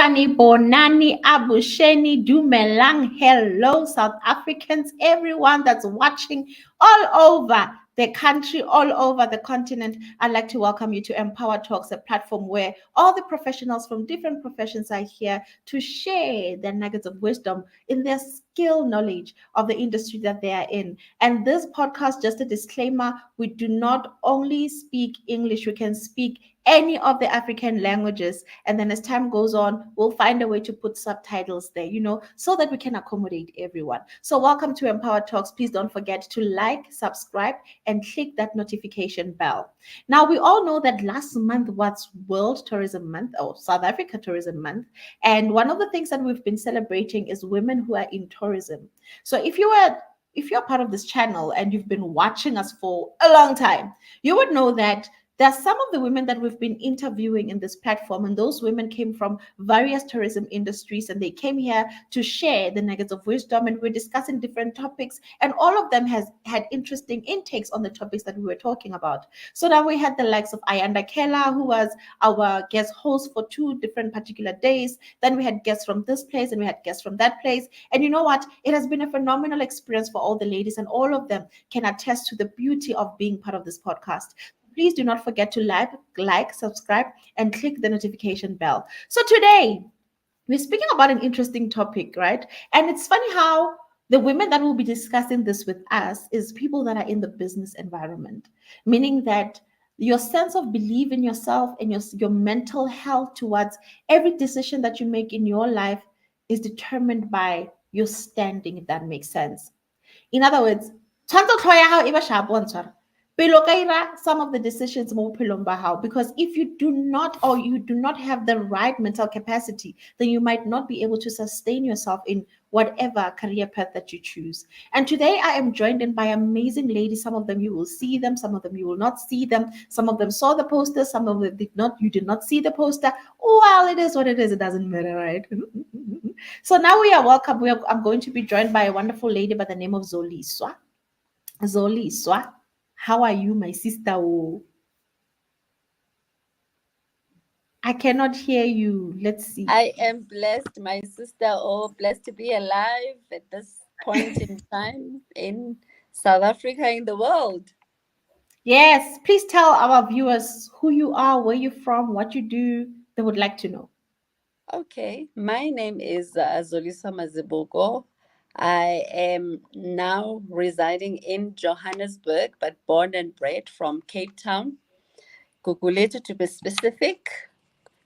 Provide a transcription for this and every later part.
Sanibonani, Abusheni, Dumelang. Hello, South Africans, everyone that's watching all over the country, all over the continent. I'd like to welcome you to Empower Talks, a platform where all the professionals from different professions are here to share their nuggets of wisdom in their skill knowledge of the industry that they are in. And this podcast, just a disclaimer, we do not only speak English, we can speak any of the African languages. And then as time goes on, we'll find a way to put subtitles there, so that we can accommodate everyone. So welcome to Empower Talks. Please don't forget to like, subscribe, and click that notification bell. Now, we all know that last month was World Tourism Month, or South Africa Tourism Month. And one of the things that we've been celebrating is women who are in tourism. So if you're part of this channel and you've been watching us for a long time, you would know that there are some of the women that we've been interviewing in this platform, and those women came from various tourism industries, and they came here to share the nuggets of wisdom, and we're discussing different topics, and all of them has had interesting intakes on the topics that we were talking about. So now we had the likes of Ayanda Kela, who was our guest host for 2 different particular days. Then we had guests from this place, and we had guests from that place. And you know what? It has been a phenomenal experience for all the ladies, and all of them can attest to the beauty of being part of this podcast. Please do not forget to like, subscribe, and click the notification bell. So today, we're speaking about an interesting topic, right? And it's funny how the women that will be discussing this with us is people that are in the business environment, meaning that your sense of belief in yourself and your mental health towards every decision that you make in your life is determined by your standing, if that makes sense. In other words, tshwanetse tlhogo ya gago e ba sharp wa ntshwara pele o ka ira some of the decisions mo bophelong ba gago, because if you do not, or you do not have the right mental capacity, then you might not be able to sustain yourself in whatever career path that you choose. And today I am joined in by amazing ladies. Some of them you will see them, some of them you will not see them, some of them saw the poster, some of them did not. You did not see the poster. Well, it is what it is, it doesn't matter, right? So now we are welcome. I'm going to be joined by a wonderful lady by the name of Zoliswa. Zoliswa, how are you, my sister? Oh, I cannot hear you. Let's see. I am blessed, my sister. Oh, blessed to be alive at this point in time in South Africa, in the world. Yes, please tell our viewers who you are, where you're from, what you do. They would like to know. Okay, my name is Zolisa Mazibuko. I am now residing in Johannesburg, but born and bred from Cape Town, Guguletu to be specific.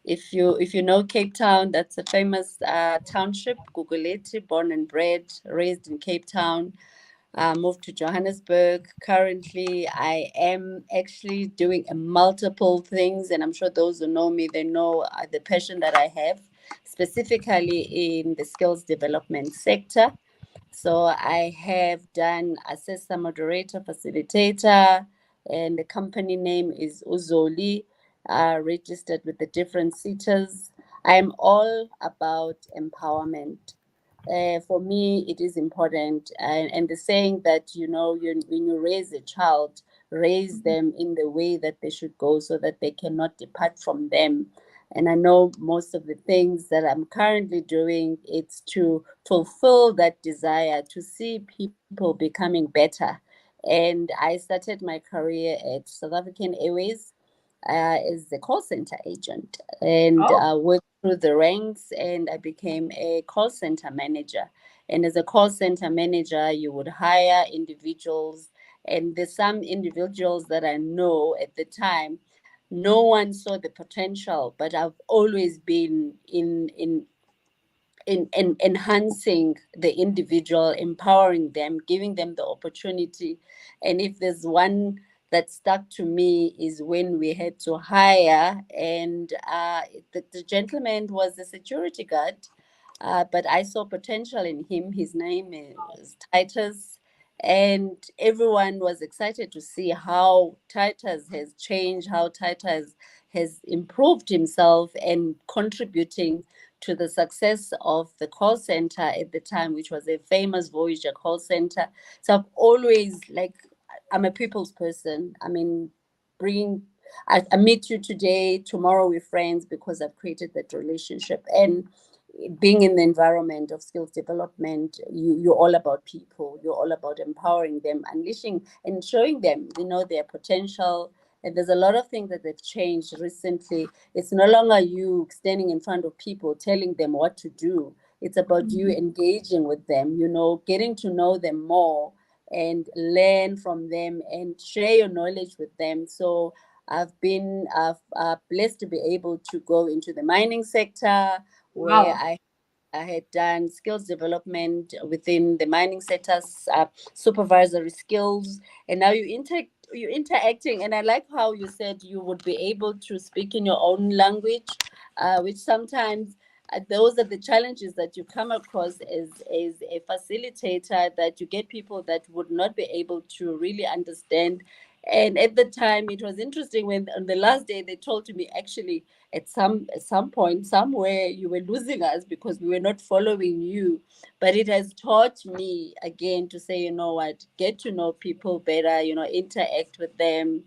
If you know Cape Town, that's a famous township, Guguletu, born and bred, raised in Cape Town. Moved to Johannesburg. Currently, I am actually doing multiple things, and I'm sure those who know me, they know the passion that I have, specifically in the skills development sector. So I have done assessor, moderator, facilitator, and the company name is Uzoli, registered with the different seaters. I'm all about empowerment. For me, it is important. And the saying that, when you raise a child, raise them in the way that they should go so that they cannot depart from them. And I know most of the things that I'm currently doing, it's to fulfill that desire to see people becoming better. And I started my career at South African Airways as a call center agent, and Oh, worked through the ranks, and I became a call center manager. And as a call center manager, you would hire individuals, and there's some individuals that I know at the time, no one saw the potential, but I've always been in enhancing the individual, empowering them, giving them the opportunity. And if there's one that stuck to me is when we had to hire, and the gentleman was a security guard, but I saw potential in him. His name is Titus. And everyone was excited to see how Titus has changed, how Titus has improved himself and contributing to the success of the call center at the time, which was a famous Voyager call center. So I've always, I'm a people's person. I mean, bringing I meet you today, tomorrow we're friends because I've created that relationship. And being in the environment of skills development, you're all about people. You're all about empowering them, unleashing and showing them, their potential. And there's a lot of things that have changed recently. It's no longer you standing in front of people telling them what to do. It's about you engaging with them, getting to know them more and learn from them and share your knowledge with them. So I've been blessed to be able to go into the mining sector, where Wow. I had done skills development within the mining sectors, supervisory skills, and now you're interacting. And I like how you said you would be able to speak in your own language, which sometimes those are the challenges that you come across as a facilitator, that you get people that would not be able to really understand. And at the time, it was interesting when on the last day they told me, actually, at some point somewhere, you were losing us because we were not following you. But it has taught me again to say, you know what, get to know people better, interact with them.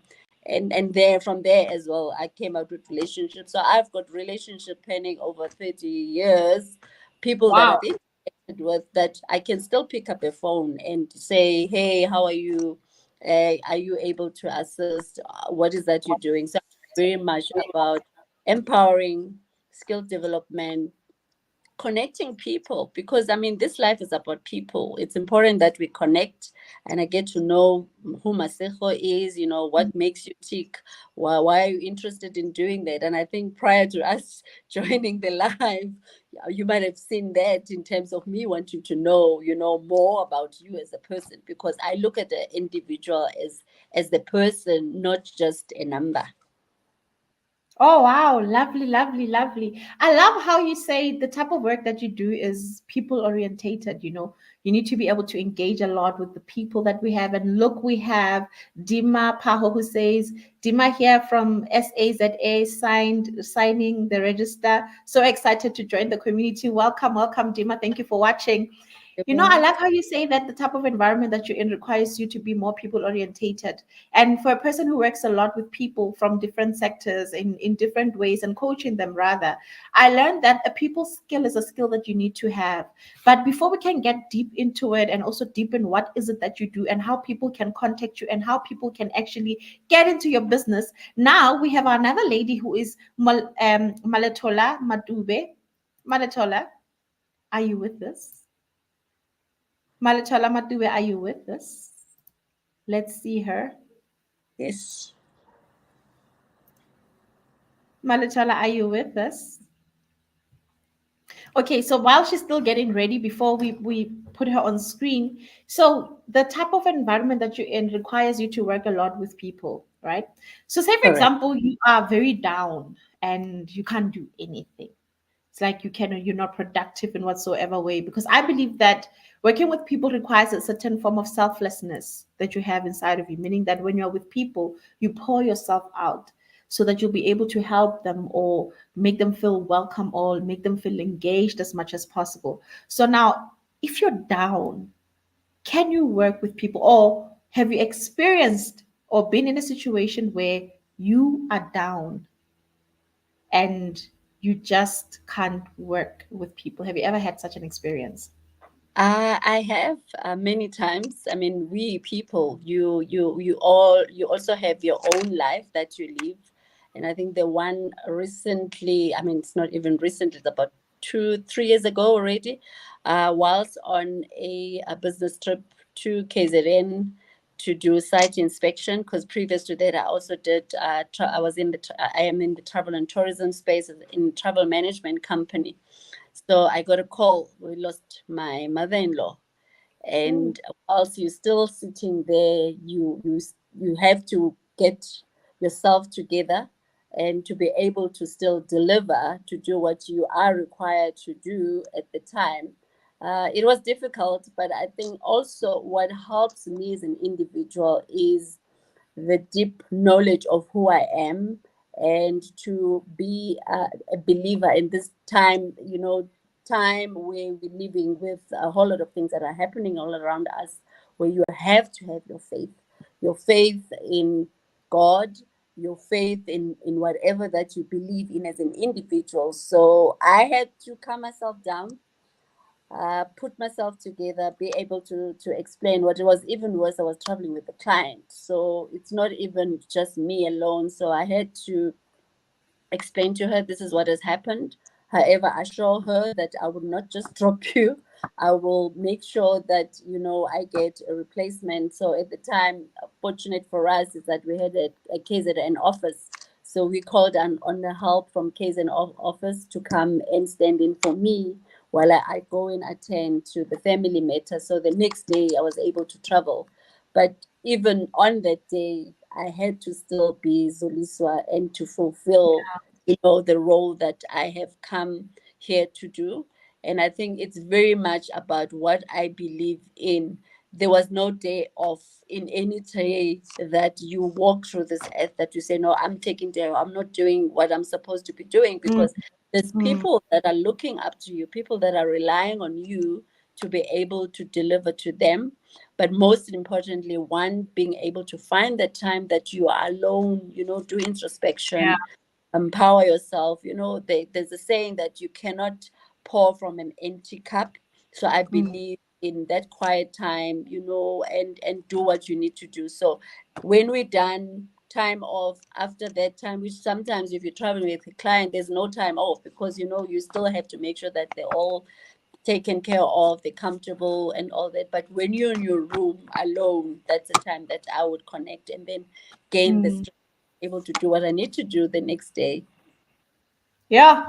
And there, from there as well, I came out with relationships. So I've got relationship pending over 30 years, people that Wow. I've interacted with, that I can still pick up a phone and say, hey, how are you? Are you able to assist? What is that you're doing? So very much about empowering, skill development, connecting people, because I mean this life is about people. It's important that we connect, and I get to know who Masejo is, what makes you tick, why are you interested in doing that. And I think prior to us joining the live, you might have seen that in terms of me wanting to know, more about you as a person, because I look at the individual as the person, not just a number. Oh, wow. Lovely, lovely, lovely. I love how you say the type of work that you do is people orientated. You need to be able to engage a lot with the people that we have. And look, we have Dima Paho who says, Dima here from SAZA signing the register. So excited to join the community. Welcome, welcome, Dima. Thank you for watching. I like how you say that the type of environment that you're in requires you to be more people orientated. And for a person who works a lot with people from different sectors in different ways and coaching them rather, I learned that a people skill is a skill that you need to have. But before we can get deep into it and also deep in what is it that you do and how people can contact you and how people can actually get into your business, now we have another lady who is Maletola Madube. Maletola, are you with us? Malachala Matube, are you with us? Let's see her. Yes. Malachala, are you with us? Okay, so while she's still getting ready, before we put her on screen, so the type of environment that you're in requires you to work a lot with people, right? So, say for Correct. example, you are very down and you can't do anything. It's like you're not productive in whatsoever way, because I believe that working with people requires a certain form of selflessness that you have inside of you, meaning that when you're with people, you pour yourself out so that you'll be able to help them or make them feel welcome or make them feel engaged as much as possible. So now, if you're down, can you work with people, or have you experienced or been in a situation where you are down and you just can't work with people? Have you ever had such an experience? I have many times. I mean, we people, you also have your own life that you live, and I think the one recently, I mean, it's not even recently, it's about 2, 3 years ago already, whilst on a business trip to KZN to do site inspection. Because previous to that, I also did. I was in I am in the travel and tourism space in travel management company. So I got a call. We lost my mother-in-law, Ooh. and whilst you're still sitting there, you have to get yourself together and to be able to still deliver, to do what you are required to do at the time. It was difficult, but I think also what helps me as an individual is the deep knowledge of who I am, and to be a believer in this time, time where we're living with a whole lot of things that are happening all around us, where you have to have your faith in God, your faith in whatever that you believe in as an individual. So I had to calm myself down, put myself together, be able to explain what it was. Even worse, I was traveling with a client, so it's not even just me alone. So I had to explain to her this is what has happened. However, I assure her that I will not just drop you. I will make sure that I get a replacement. So at the time, fortunate for us is that we had a case at an office. So we called on the help from case and office to come and stand in for me while I go and attend to the family matter. So the next day I was able to travel. But even on that day, I had to still be Zoliswa and to fulfill, the role that I have come here to do. And I think it's very much about what I believe in. There was no day off in any day that you walk through this earth that you say, no, I'm taking day, I'm not doing what I'm supposed to be doing, Mm, because there's mm. people that are looking up to you, people that are relying on you to be able to deliver to them. But most importantly, one, being able to find the time that you are alone, do Yeah. introspection, empower yourself. There's a saying that you cannot pour from an empty cup. So I Mm. believe in that quiet time, and do what you need to do. So when we're done, time off after that time, which sometimes if you're traveling with a client, there's no time off, because you still have to make sure that they're all taken care of, they're comfortable and all that. But when you're in your room alone, that's the time that I would connect and then gain the Mm. strength, able to do what I need to do the next day. Yeah.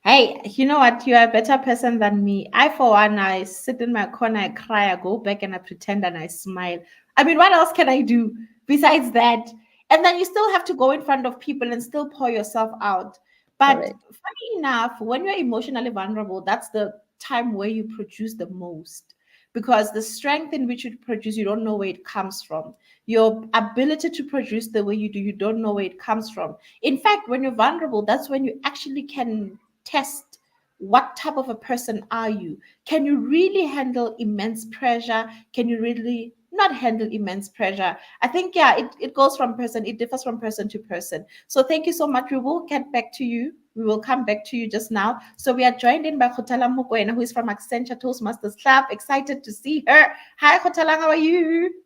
Hey, you know what? You are a better person than me. I, for one, I sit in my corner, I cry, I go back and I pretend and I smile. I mean, what else can I do besides that? And then you still have to go in front of people and still pour yourself out. But Correct. funny enough, when you're emotionally vulnerable, that's the time where you produce the most. Because the strength in which you produce, you don't know where it comes from. Your ability to produce the way you do, you don't know where it comes from. In fact, when you're vulnerable, that's when you actually can test what type of a person are you. Can you really handle immense pressure? Can you really not handle immense pressure? I think, yeah, it goes from person, it differs from person to person. So thank you so much. We will get back to you. We will come back to you just now. So we are joined in by Khotala Mokoena, who is from Accenture Toastmasters Club. Excited to see her. Hi Khotala, how are you?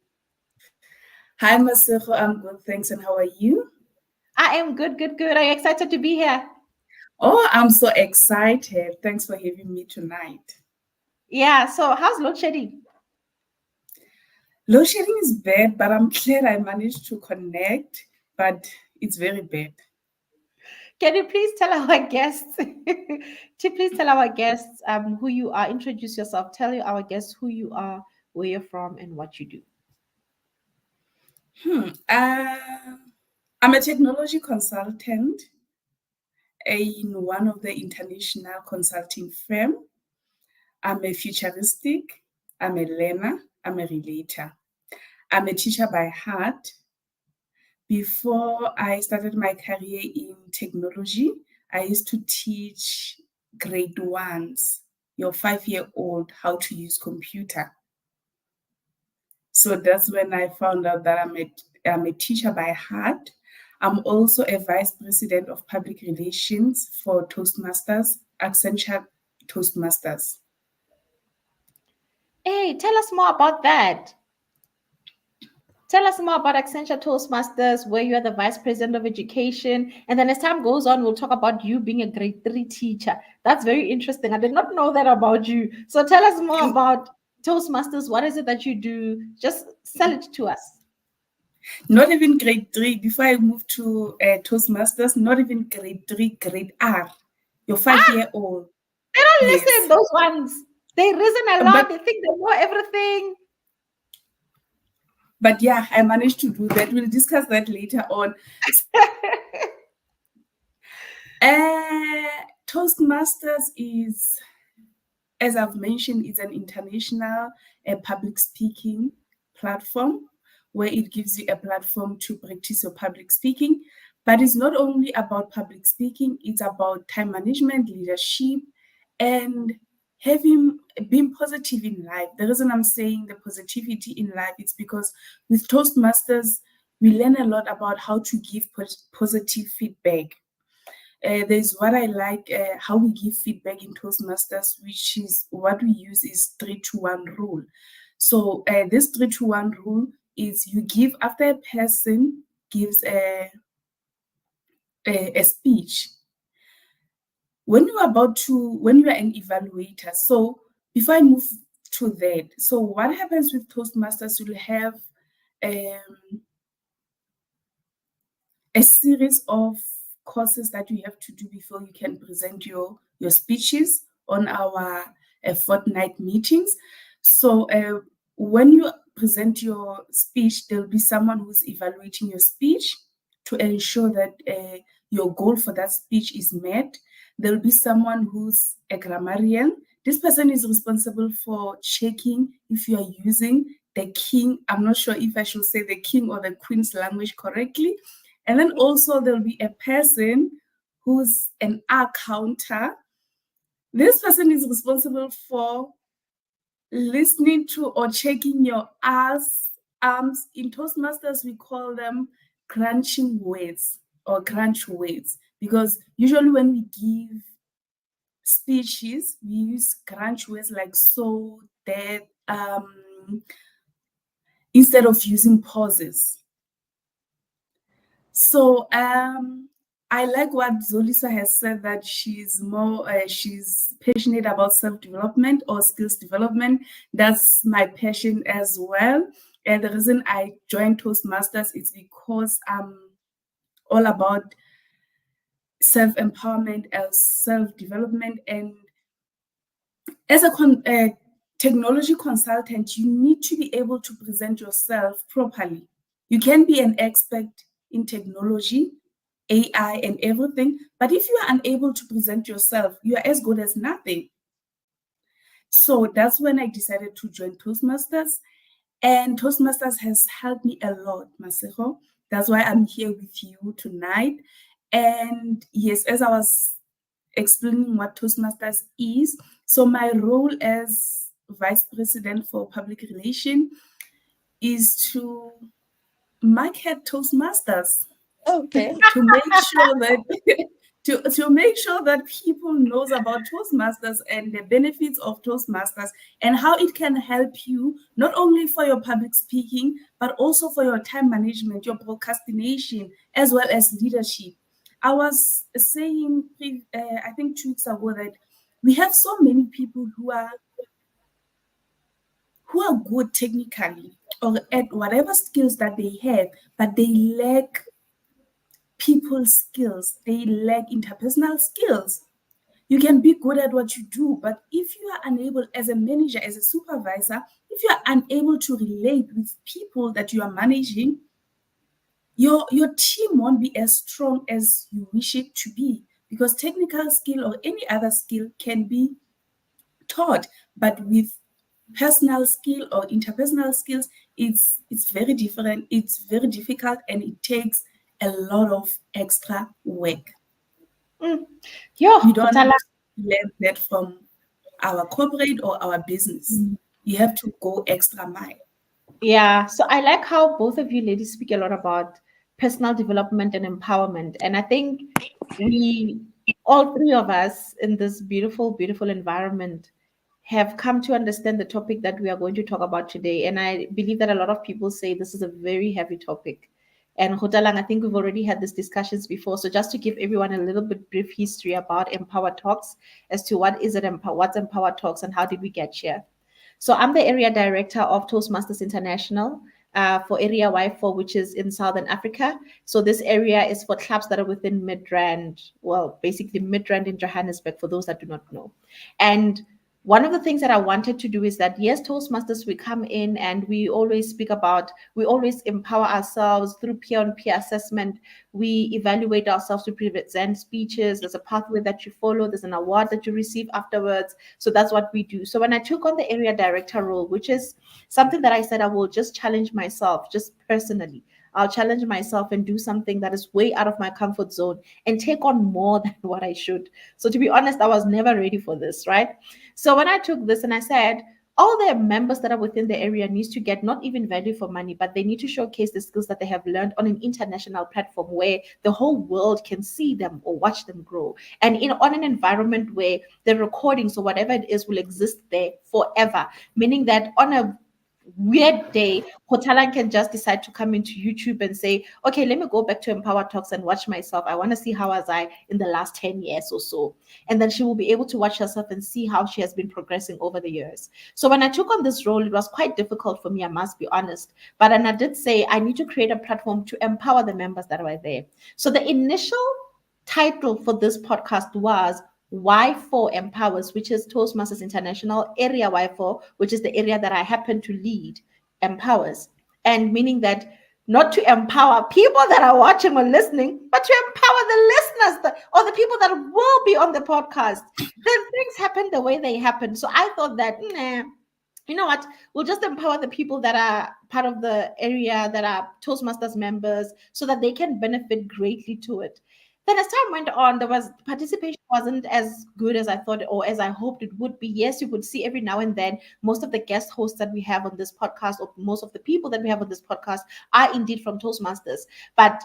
Hi, Masero. I'm good, thanks. And how are you? I am good, good, good. Are you excited to be here? Oh, I'm so excited. Thanks for having me tonight. Yeah, so how's load shedding? Load shedding is bad, but I'm glad I managed to connect, but it's very bad. Can you please tell our guests, to please tell our guests who you are, introduce yourself, tell you our guests who you are, where you're from, and what you do. Hmm. I'm a technology consultant in one of the international consulting firm. I'm a futuristic, I'm a learner, I'm a relator. I'm a teacher by heart. Before I started my career in technology, I used to teach grade ones, your 5-year old, how to use computer. So that's when I found out that I'm a teacher by heart. I'm also a vice president of public relations for Toastmasters, Accenture Toastmasters. Hey, tell us more about that. Tell us more about Accenture Toastmasters, where you are the Vice President of Education. And then as time goes on, we'll talk about you being a grade three teacher. That's very interesting. I did not know that about you. So tell us more about Toastmasters. What is it that you do? Just sell it to us. Not even grade three. Before I moved to Toastmasters, not even grade three, grade R, your five Ah, year old. they don't listen, Yes. those ones. They reason a lot. But They think they know everything. but yeah, I managed to do that. We'll discuss that later on. Toastmasters is, as I've mentioned, it's an international public speaking platform where it gives you a platform to practice your public speaking. But it's not only about public speaking, it's about time management, leadership, and having being positive in life. The reason I'm saying the positivity in life is because with Toastmasters, we learn a lot about how to give positive feedback. There's what I like, how we give feedback in Toastmasters, which is what we use is 3-to-1 rule. So this 3-to-1 rule is you give after a person gives a speech. When you are an evaluator, so before I move to that, so what happens with Toastmasters, you'll have a series of courses that you have to do before you can present your speeches on our fortnight meetings. So when you present your speech, there'll be someone who's evaluating your speech to ensure that your goal for that speech is met. There'll be someone who's a grammarian. This person is responsible for checking if you are using the king. I'm not sure if I should say the king or the queen's language correctly. And then also there'll be a person who's an R counter. This person is responsible for listening to or checking your R's, arms. In Toastmasters, we call them crunching words or crunch words, because usually when we give speeches, we use crunch words like so, that, instead of using pauses. So I like what Zolisa has said, that she's passionate about self-development or skills development. That's my passion as well. And the reason I joined Toastmasters is because I'm all about self-empowerment and self-development. And as a technology consultant, you need to be able to present yourself properly. You can be an expert in technology, AI, and everything, but if you are unable to present yourself, you are as good as nothing. So that's when I decided to join Toastmasters, and Toastmasters has helped me a lot, Masego. That's why I'm here with you tonight. And yes, as I was explaining what Toastmasters is, so my role as Vice President for Public Relations is to market Toastmasters. Okay. To make sure that to make sure that people knows about Toastmasters and the benefits of Toastmasters and how it can help you not only for your public speaking but also for your time management, your procrastination, as well as leadership. I was saying, I think 2 weeks ago, that we have so many people who are good technically or at whatever skills that they have, but they lack people skills, they lack interpersonal skills. You can be good at what you do, but if you are unable, as a manager, as a supervisor, if you are unable to relate with people that you are managing, your team won't be as strong as you wish it to be, because technical skill or any other skill can be taught, but with personal skill or interpersonal skills, it's very different, it's very difficult, and it takes a lot of extra work. Yo, You don't Kutala. learn that from our corporate or our business. You have to go extra mile. Yeah, so I like how both of you ladies speak a lot about personal development and empowerment. And I think we, all three of us in this beautiful, beautiful environment, have come to understand the topic that we are going to talk about today. And I believe that a lot of people say this is a very heavy topic. And Hotalang, I think we've already had these discussions before. So just to give everyone a little bit brief history about Empower Talks as to what is it, what's Empower Talks, and how did we get here. So I'm the area director of Toastmasters International for Area Y4, which is in Southern Africa. So this area is for clubs that are within Midrand, well, basically Midrand in Johannesburg, for those that do not know. And one of the things that I wanted to do is that, yes, Toastmasters, we come in and we always speak about, we always empower ourselves through peer on peer assessment. We evaluate ourselves to present speeches. There's a pathway that you follow, there's an award that you receive afterwards. So that's what we do. So when I took on the area director role, which is something that I said I will just challenge myself, just personally. I'll challenge myself and do something that is way out of my comfort zone and take on more than what I should. So to be honest, I was never ready for this, right? So when I took this and I said, all their members that are within the area needs to get not even value for money, but they need to showcase the skills that they have learned on an international platform where the whole world can see them or watch them grow, and on an environment where the recordings or whatever it is will exist there forever, meaning that on a weird day, Hotalan can just decide to come into YouTube and say, okay, let me go back to Empower Talks and watch myself. I want to see how was I in the last 10 years or so. And then she will be able to watch herself and see how she has been progressing over the years. So when I took on this role, it was quite difficult for me, I must be honest. But and I did say I need to create a platform to empower the members that were there. So the initial title for this podcast was Y4 Empowers, which is Toastmasters International Area Y4, which is the area that I happen to lead, empowers. And meaning that not to empower people that are watching or listening, but to empower the listeners or the people that will be on the podcast. Then things happen the way they happen. So I thought that, nah, you know what, we'll just empower the people that are part of the area that are Toastmasters members so that they can benefit greatly to it. Then as time went on, there was participation wasn't as good as I thought or as I hoped it would be. Yes, you would see every now and then most of the guest hosts that we have on this podcast, or most of the people that we have on this podcast, are indeed from Toastmasters. But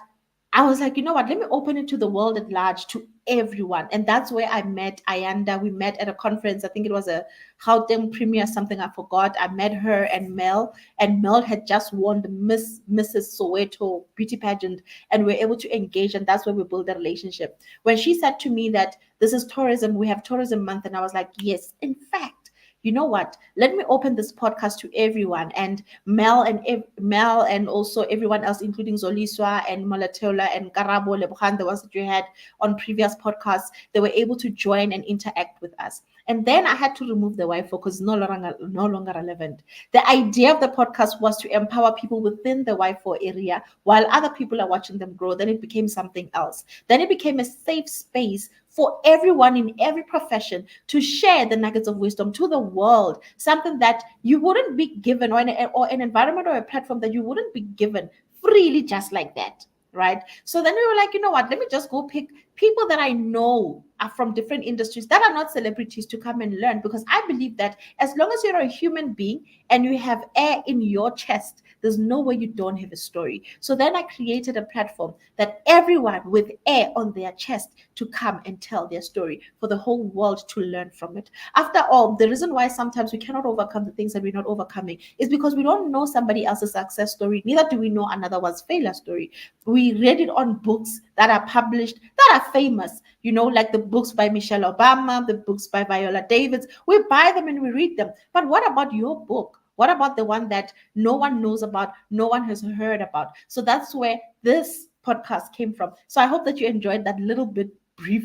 I was like, you know what? Let me open it to the world at large, to everyone. And that's where I met Ayanda. We met at a conference. I think it was a Gauteng premiere, something I forgot. I met her and Mel. And Mel had just won the Mrs. Soweto beauty pageant. And we are able to engage. And that's where we build a relationship. When she said to me that this is tourism, we have tourism month. And I was like, yes, in fact, you know what? Let me open this podcast to everyone. And Mel and also everyone else, including Zoliswa and Molatola and Karabo Lebohan, the ones that you had on previous podcasts, they were able to join and interact with us. And then I had to remove the Wi-Fi because it's no longer relevant. The idea of the podcast was to empower people within the Wi-Fi area while other people are watching them grow. Then it became something else. Then it became a safe space for everyone in every profession to share the nuggets of wisdom to the world, something that you wouldn't be given, or an environment or a platform that you wouldn't be given freely just like that. Right. So then we were like, you know what? Let me just go pick people that I know are from different industries that are not celebrities to come and learn, because I believe that as long as you're a human being and you have air in your chest, there's no way you don't have a story. So then I created a platform that everyone with air on their chest to come and tell their story for the whole world to learn from it. After all, the reason why sometimes we cannot overcome the things that we're not overcoming is because we don't know somebody else's success story. Neither do we know another one's failure story. We read it on books that are published, that are famous, like the books by Michelle Obama, the books by Viola Davis. We buy them and we read them. But what about your book? What about the one that no one knows about, no one has heard about? So that's where this podcast came from. So I hope that you enjoyed that little bit brief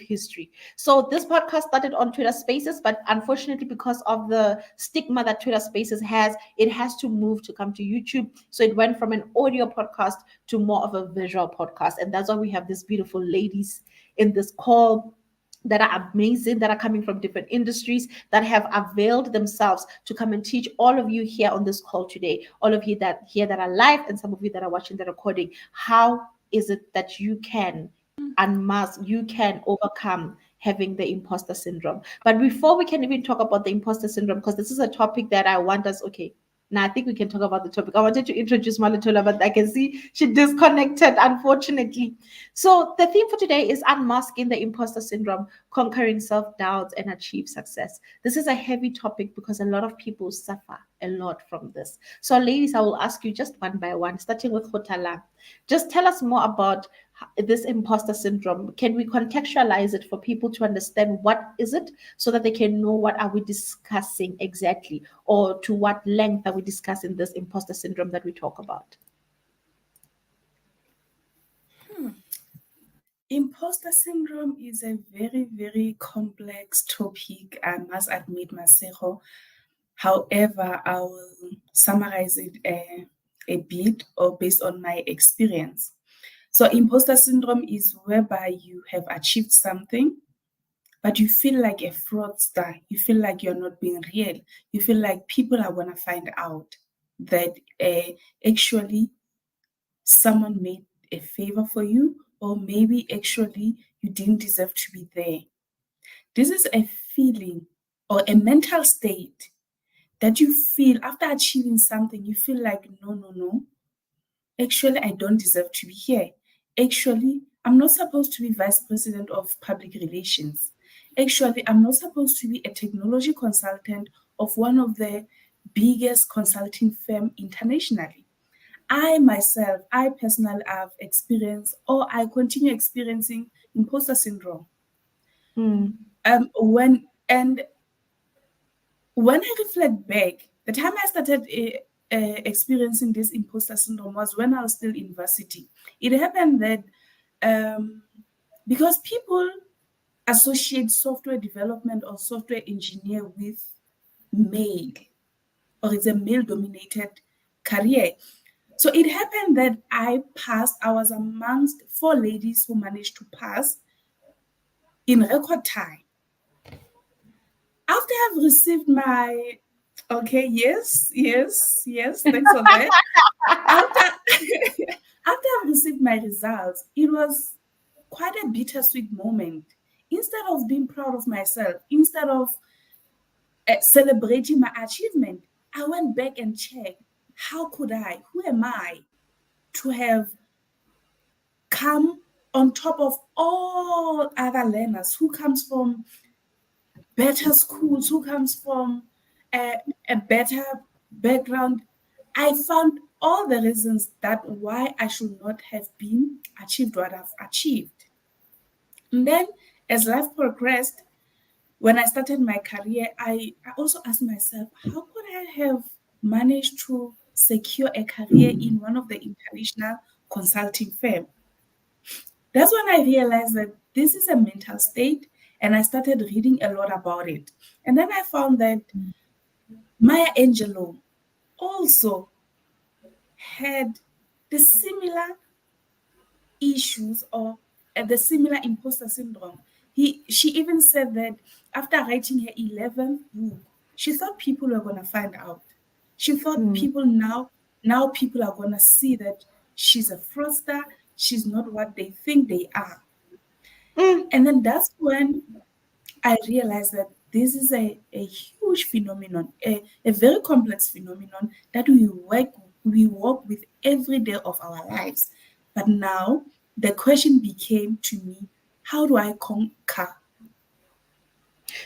history. So this podcast started on Twitter Spaces, but unfortunately, because of the stigma that Twitter Spaces has, it has to move to come to YouTube. So it went from an audio podcast to more of a visual podcast. And that's why we have these beautiful ladies in this call that are amazing, that are coming from different industries, that have availed themselves to come and teach all of you here on this call today, all of you that here that are live, and some of you that are watching the recording. How is it that you can unmask, you can overcome having the imposter syndrome? But before we can even talk about the imposter syndrome, because this is a topic that I want us, okay, now I think we can talk about the topic. I wanted to introduce Malatola, but I can see she disconnected, unfortunately. So the theme for today is unmasking the imposter syndrome, conquering self-doubt and achieve success. This is a heavy topic because a lot of people suffer a lot from this. So ladies, I will ask you just one by one, starting with Hotala. Just tell us more about this imposter syndrome. Can we contextualize it for people to understand what is it, so that they can know what are we discussing exactly, or to what length are we discussing this imposter syndrome that we talk about? Imposter syndrome is a very, very complex topic, I must admit, Masero. However, I will summarize it a bit, or based on my experience. So, imposter syndrome is whereby you have achieved something, but you feel like a fraudster. You feel like you're not being real. You feel like people are going to find out that actually someone made a favor for you, or maybe actually you didn't deserve to be there. This is a feeling or a mental state that you feel after achieving something, you feel like, no, no, no, actually, I don't deserve to be here. Actually, I'm not supposed to be vice president of public relations. Actually, I'm not supposed to be a technology consultant of one of the biggest consulting firm internationally. I myself, I personally have experienced, or I continue experiencing imposter syndrome. Mm. And when I reflect back, the time I started experiencing this imposter syndrome was when I was still in university. It happened that um, because people associate software development or software engineer with male, or it's a male dominated career. So it happened that I passed, I was amongst four ladies who managed to pass in record time. After I've received my, okay, yes, thanks for that. After after I've received my results, it was quite a bittersweet moment. Instead of being proud of myself, instead of celebrating my achievement, I went back and checked, how could I, who am I to have come on top of all other learners who comes from better schools, who comes from a better background. I found all the reasons that why I should not have been achieved what I've achieved. And then as life progressed, when I started my career, I also asked myself, how could I have managed to secure a career in one of the international consulting firm? That's when I realized that this is a mental state, and I started reading a lot about it. And then I found that Maya Angelou also had the similar issues, or the similar imposter syndrome. She even said that after writing her 11th book, she thought people were going to find out. She thought Mm. people now people are going to see that she's a fraudster, she's not what they think they are. Mm. And then that's when I realized that this is a huge phenomenon, a very complex phenomenon that we work with every day of our lives. But now the question became to me, how do I conquer?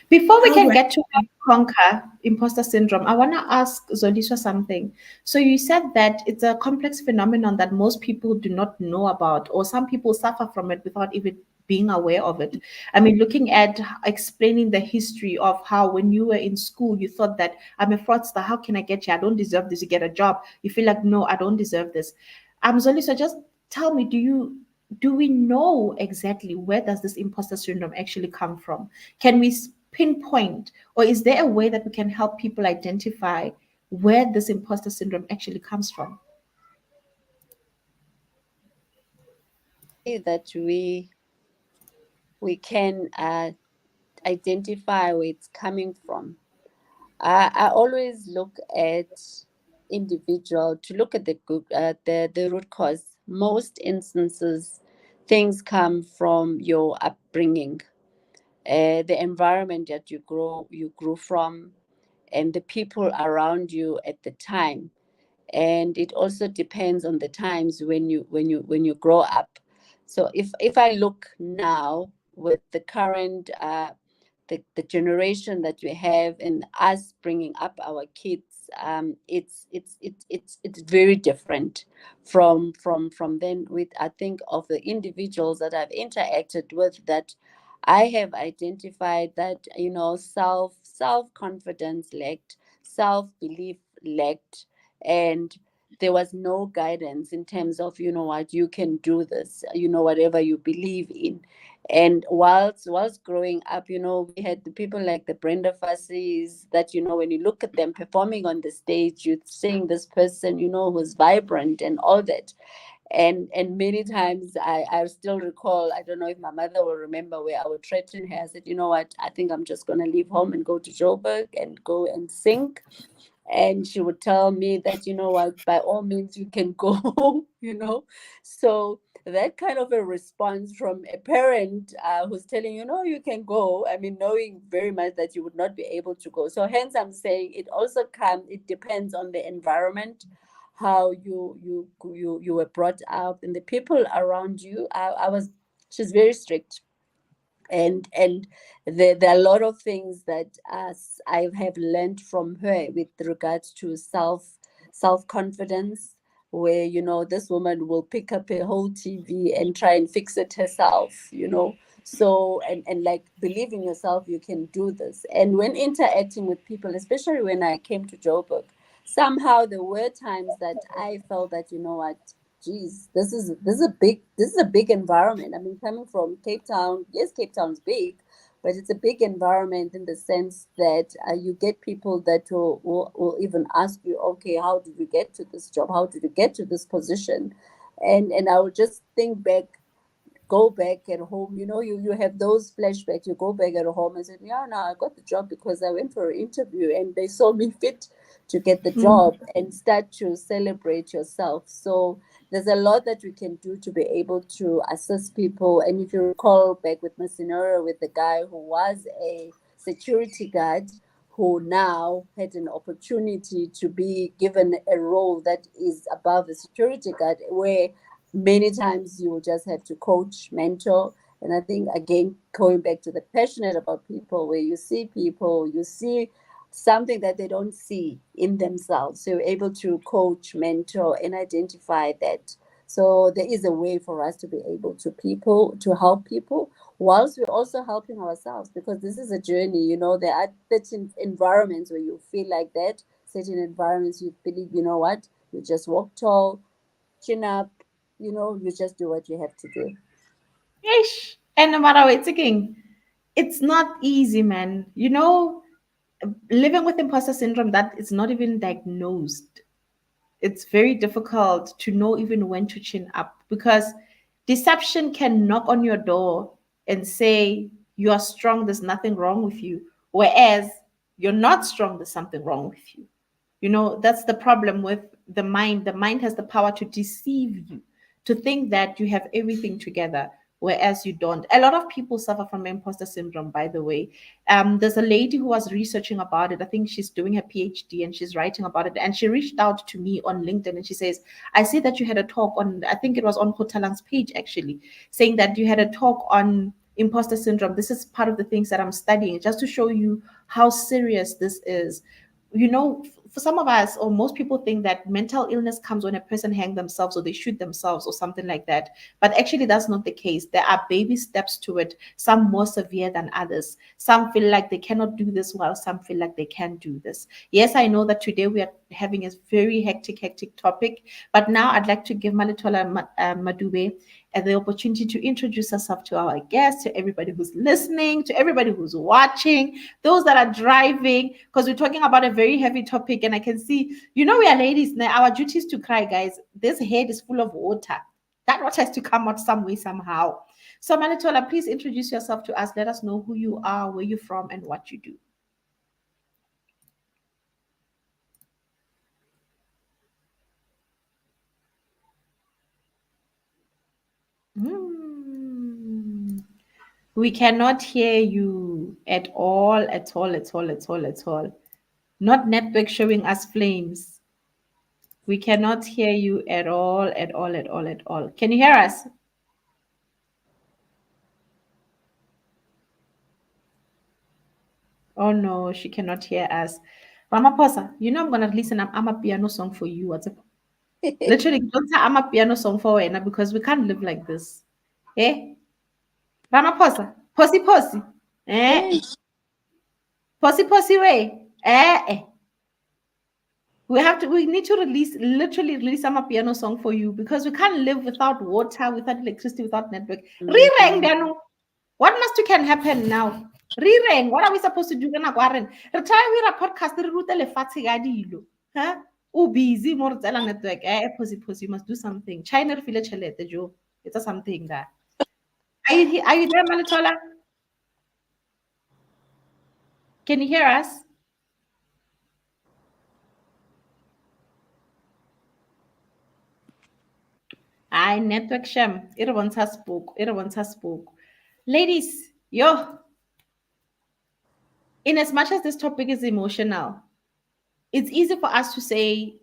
Before we How do can I get to conquer imposter syndrome, I want to ask Zoliswa something. So you said that it's a complex phenomenon that most people do not know about, or some people suffer from it without even being aware of it. I mean, looking at explaining the history of how when you were in school, you thought that I'm a fraudster. How can I get you? I don't deserve this. You get a job. You feel like, no, I don't deserve this. Zoliswa, just tell me, do we know exactly where does this imposter syndrome actually come from? Can we pinpoint, or is there a way that we can help people identify where this imposter syndrome actually comes from? Say that we can identify where it's coming from. I always look at individual to look at the group, the root cause. Most instances, things come from your upbringing, the environment that you grew from, and the people around you at the time. And it also depends on the times when you grow up. So if I look now with the current the generation that we have and us bringing up our kids, it's very different from then. With I think of the individuals that I've interacted with, that I have identified that self confidence lacked, self belief lacked, and there was no guidance in terms of, what, you can do this, whatever you believe in. And whilst growing up, we had the people like the Brenda Fassis that, when you look at them performing on the stage, you're seeing this person, who's vibrant and all that. And many times I still recall, I don't know if my mother will remember, where I would threaten her. I said, you know what, I think I'm just going to leave home and go to Joburg and go and sing. And she would tell me that, you know what, by all means you can go, So that kind of a response from a parent who's telling you, no, you can go. I mean, knowing very much that you would not be able to go. So hence I'm saying it depends on the environment, how you were brought up, and the people around you. She's very strict, and there are a lot of things that I have learned from her with regards to self confidence, where this woman will pick up a whole TV and try and fix it herself, so and like, believe in yourself, you can do this. And when interacting with people, especially when I came to Joburg, somehow there were times that I felt that, what, geez, this is a big environment. I mean, coming from Cape Town, yes, Cape Town's big, but it's a big environment in the sense that you get people that will even ask you, okay, how did you get to this job? How did you get to this position? And I would just think back, go back at home, you have those flashbacks. You go back at home and say, yeah, no, I got the job because I went for an interview and they saw me fit to get the job, and start to celebrate yourself. So there's a lot that we can do to be able to assist people. And if you recall back with my scenario with the guy who was a security guard, who now had an opportunity to be given a role that is above a security guard, where many times you will just have to coach, mentor. And I think, again, going back to the passionate about people, where you see people, you see something that they don't see in themselves. So you're able to coach, mentor, and identify that. So there is a way for us to be able to help people, whilst we're also helping ourselves, because this is a journey. There are certain environments where you feel like that, certain environments you believe, what, you just walk tall, chin up, you just do what you have to do. Ish. And no matter what it's again, it's not easy, man. Living with imposter syndrome that is not even diagnosed, it's very difficult to know even when to chin up, because deception can knock on your door and say you are strong, there's nothing wrong with you, whereas you're not strong, there's something wrong with you. That's the problem with the mind. The mind has the power to deceive you, to think that you have everything together, whereas you don't. A lot of people suffer from imposter syndrome, by the way. There's a lady who was researching about it. I think she's doing her PhD and she's writing about it. And she reached out to me on LinkedIn and she says, I see that you had a talk on, I think it was on Hotalang's page actually, saying that you had a talk on imposter syndrome. This is part of the things that I'm studying, just to show you how serious this is. For some of us, or most people, think that mental illness comes when a person hang themselves or they shoot themselves or something like that. But actually, that's not the case. There are baby steps to it, some more severe than others. Some feel like they cannot do this, while some feel like they can do this. Yes, I know that today we are having a very hectic topic, but now I'd like to give Malitola Madube the opportunity to introduce herself to our guests, to everybody who's listening, to everybody who's watching, those that are driving, because we're talking about a very heavy topic. And I can see, we are ladies now. Our duty is to cry, guys. This head is full of water. That water has to come out some way, somehow. So, Malitola, please introduce yourself to us. Let us know who you are, where you're from, and what you do. Hmm. We cannot hear you at all, at all, at all, at all, at all. Not network showing us flames. We cannot hear you at all, at all, at all, at all. Can you hear us? Oh no, she cannot hear us. Ramaphosa, I'm gonna listen. I'm a piano song for you. What's up? Literally, don't say I'm a piano song for Wena, because we can't live like this. Eh? Ramaphosa, posi. Eh? Hey. Posi way. Eh? We need to literally release some piano song for you, because we can't live without water, without electricity, without network. Rireng Mhm. piano. What must can happen now? Rireng, what are we supposed to do? Re try we a podcast, re rute lefatshe ka dilo. Huh? O busy more tsela network. Posi, you must do something. China re file tšhelete, Joe. It's a something that. Are you there, Malitola? Can you hear us? I network sham. It wants us spoke. It wants us spoke. Ladies, yo, in as much as this topic is emotional, it's easy for us to say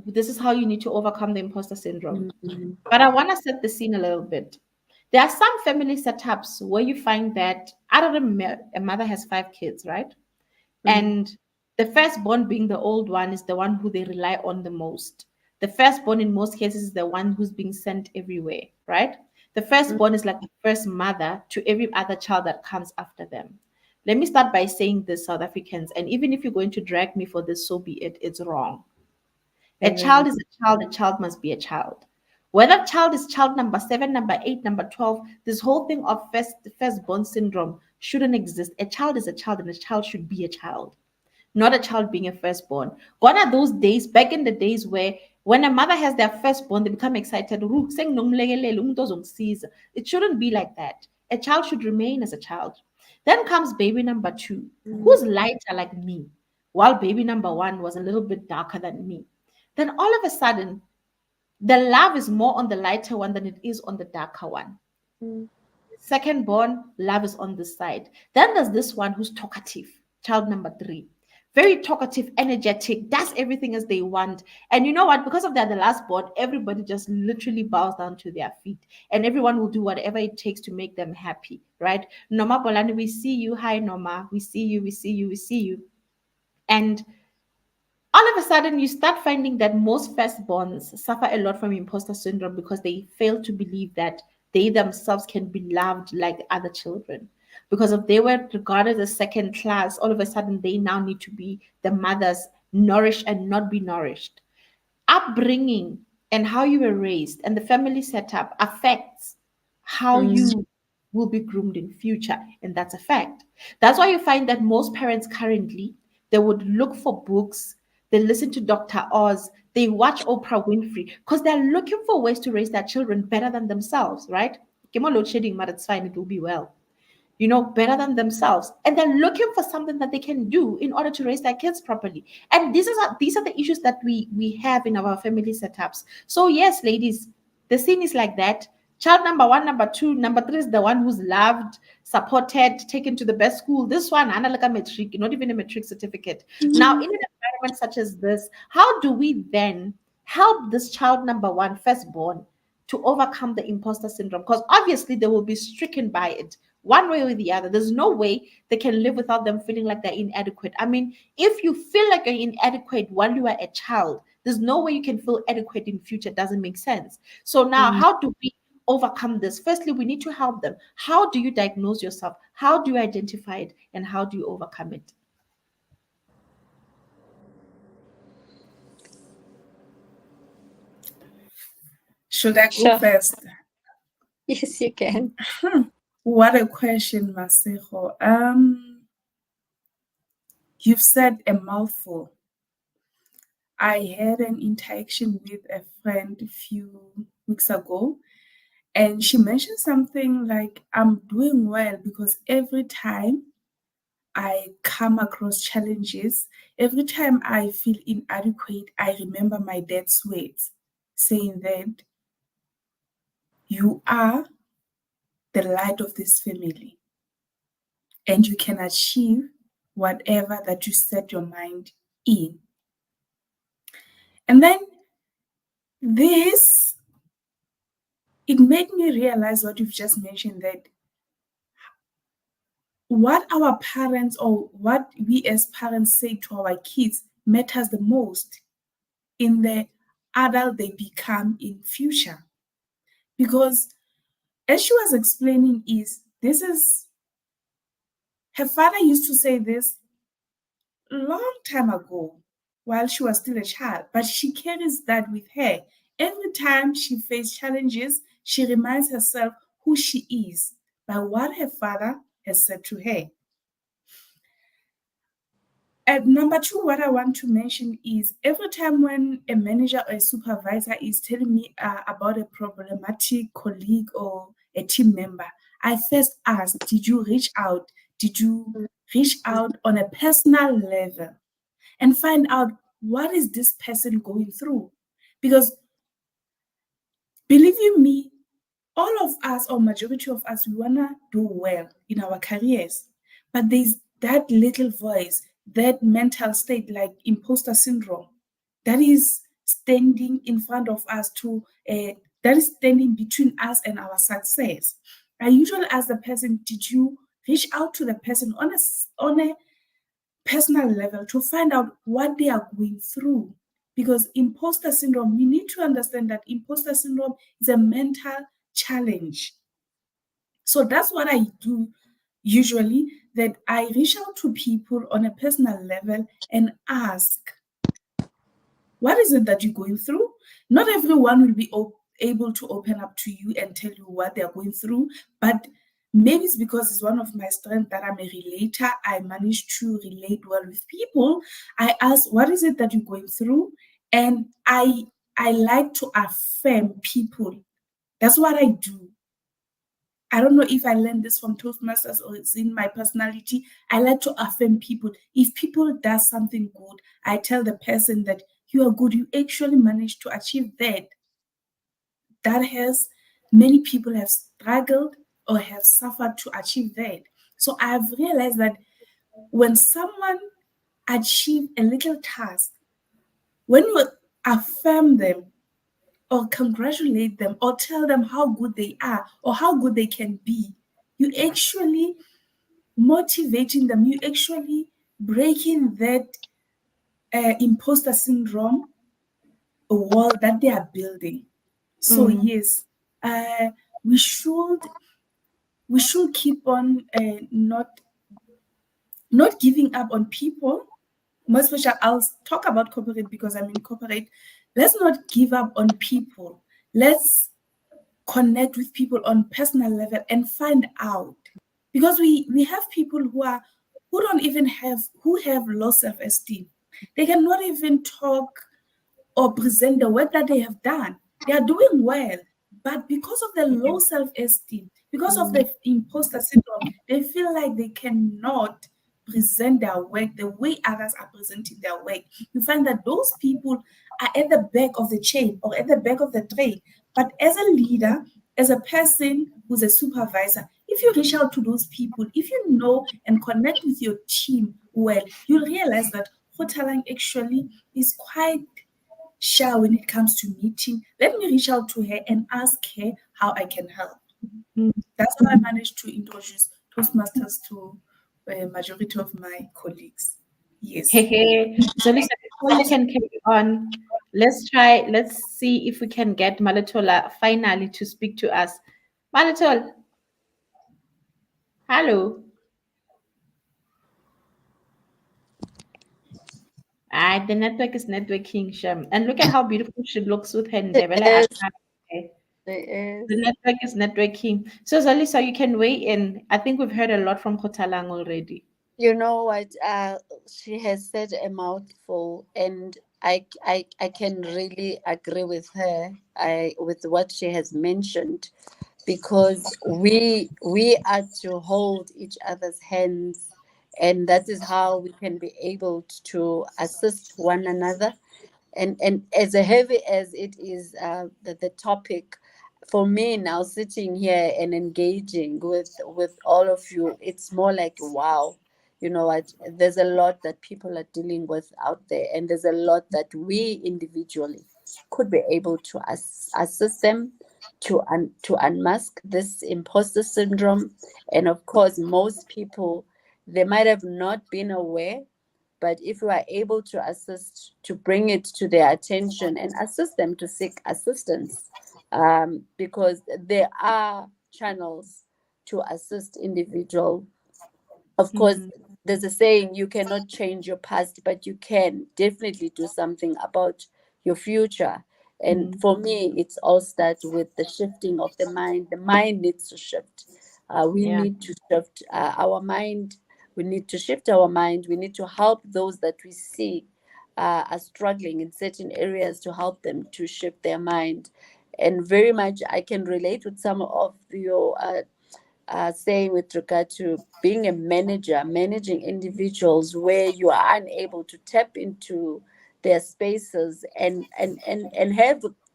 this is how you need to overcome the imposter syndrome. Mm, But I want to set the scene a little bit. There are some family setups where you find that out of a mother has 5 kids, right? mm, And the firstborn being the old one is the one who they rely on the most. The firstborn in most cases is the one who's being sent everywhere, right? The mm, firstborn is like the first mother to every other child that comes after them. Let me start by saying this, South Africans, and even if you're going to drag me for this, so be it, it's wrong. A child is a child must be a child. Whether child is child number 7, number 8, number 12, this whole thing of firstborn syndrome shouldn't exist. A child is a child and a child should be a child, not a child being a firstborn. Gone are those days, back in the days where when a mother has their firstborn, they become excited. "Ru, seng nomlekelele, umuntu ozongisiza." It shouldn't be like that. A child should remain as a child. Then comes baby number 2, mm, who's lighter like me, while baby number 1 was a little bit darker than me. Then all of a sudden, the love is more on the lighter one than it is on the darker one. mm, Second born, love is on this side. Then there's this one who's talkative, child number 3. Very talkative, energetic, does everything as they want. And you know what? Because of that, the last born, everybody just literally bows down to their feet. And everyone will do whatever it takes to make them happy, right? Noma Bolani, we see you. Hi, Noma. We see you, we see you, we see you. And all of a sudden you start finding that most firstborns suffer a lot from imposter syndrome because they fail to believe that they themselves can be loved like other children. Because if they were regarded as second class, all of a sudden they now need to be the mothers, nourished and not be nourished. Upbringing and how you were raised and the family setup affects how mm, you will be groomed in future, and that's a fact. That's why you find that most parents currently, they would look for books, they listen to Dr. Oz, they watch Oprah Winfrey because they're looking for ways to raise their children better than themselves, right? Give load shedding, but it's fine, it will be well, better than themselves, and they're looking for something that they can do in order to raise their kids properly. And these are the issues that we have in our family setups. So yes, ladies, the scene is like that. Child number 1, number 2, number 3 is the one who's loved, supported, taken to the best school. This one, Anna, like a metric, not even a metric certificate. Now, in an environment such as this, how do we then help this child number 1, firstborn, to overcome the imposter syndrome? Because obviously they will be stricken by it one way or the other. There's no way they can live without them feeling like they're inadequate. I mean, if you feel like you're inadequate while you are a child, there's no way you can feel adequate in future. It doesn't make sense. So now, mm. how do we overcome this? Firstly, we need to help them. How do you diagnose yourself? How do you identify it? And how do you overcome it? Should I go Sure. first? Yes, you can. What a question, Masejo. You've said a mouthful. I had an interaction with a friend a few weeks ago, and she mentioned something like, I'm doing well because every time I come across challenges, every time I feel inadequate, I remember my dad's words saying that you are the light of this family and you can achieve whatever that you set your mind in. And then this, it made me realize what you've just mentioned, that what our parents or what we as parents say to our kids matters the most in the adult they become in future. Because as she was explaining, this is her father used to say this long time ago while she was still a child, but she carries that with her. Every time she faces challenges, she reminds herself who she is by what her father has said to her. And number 2, what I want to mention is every time when a manager or a supervisor is telling me about a problematic colleague or a team member, I first ask, did you reach out? Did you reach out on a personal level and find out what is this person going through? Because Believe you me, all of us, or majority of us, we wanna do well in our careers, but there's that little voice, that mental state like imposter syndrome, that is standing in front of us that is standing between us and our success. I usually ask the person, did you reach out to the person on a personal level to find out what they are going through? Because imposter syndrome, we need to understand that imposter syndrome is a mental challenge. So that's what I do usually, that I reach out to people on a personal level and ask, what is it that you're going through? Not everyone will be able to open up to you and tell you what they're going through, but maybe it's because it's one of my strengths that I'm a relator. I manage to relate well with people. I ask, what is it that you're going through? And I like to affirm people. That's what I do. I don't know if I learned this from Toastmasters or it's in my personality. I like to affirm people. If people does something good, I tell the person that you are good. You actually managed to achieve that. That has many people have struggled or have suffered to achieve that. So I've realized that when someone achieve a little task, when you affirm them or congratulate them or tell them how good they are or how good they can be, you actually motivating them, you actually breaking that imposter syndrome wall that they are building. So Mm. yes, uh, we should we should keep on not giving up on people. Most especially, I'll talk about corporate because I'm in corporate. Let's not give up on people. Let's connect with people on personal level and find out, because we have people who don't even have low self-esteem. They cannot even talk or present the work that they have done. They are doing well, but because of the low self-esteem, because of Mm. the imposter syndrome, they feel like they cannot present their work the way others are presenting their work. You find that those people are at the back of the chain or at the back of the train. But as a leader, as a person who's a supervisor, if you reach out to those people, if you know and connect with your team well, you'll realize that Hotalang actually is quite shy when it comes to meeting. Let me reach out to her and ask her how I can help. Mm. That's how I managed to introduce Toastmasters to a majority of my colleagues. Hey, Yes. hey. So listen, before you can carry on, let's see if we can get Malatola finally to speak to us. Malatol, hello. Ah, the network is networking, Shem. And look at how beautiful she looks with her It Ndebele is. accent. Okay. It The is. network is networking. So Zalisa, you can weigh in. I think we've heard a lot from Kotalang already. You know what? She has said a mouthful, and I can really agree with her. With what she has mentioned, because we are to hold each other's hands, and that is how we can be able to assist one another. And as heavy as it is, the topic for me now, sitting here and engaging with all of you, it's more like, wow, you know what, there's a lot that people are dealing with out there, and there's a lot that we individually could be able to assist them to unmask this imposter syndrome. And of course, most people, they might have not been aware, but if we are able to assist, to bring it to their attention and assist them to seek assistance, because there are channels to assist individual. Of course, Mm, there's a saying, you cannot change your past, but you can definitely do something about your future. And mm, for me, it's all starts with the shifting of the mind. The mind needs to shift. We yeah. need to shift our mind. We need to shift our mind. We need to help those that we see are struggling in certain areas, to help them to shift their mind. And very much, I can relate with some of your saying with regard to being a manager, managing individuals, where you are unable to tap into their spaces, and they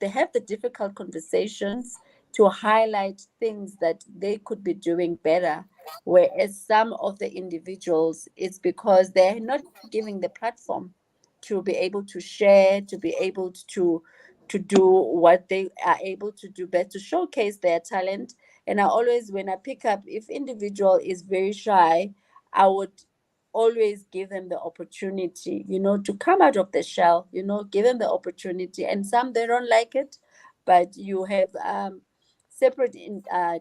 have the difficult conversations to highlight things that they could be doing better. Whereas some of the individuals, it's because they're not given the platform to be able to share, to be able to do what they are able to do best, to showcase their talent. And I always, when I pick up, if individual is very shy, I would always give them the opportunity, to come out of the shell, give them the opportunity. And some, they don't like it, but you have separate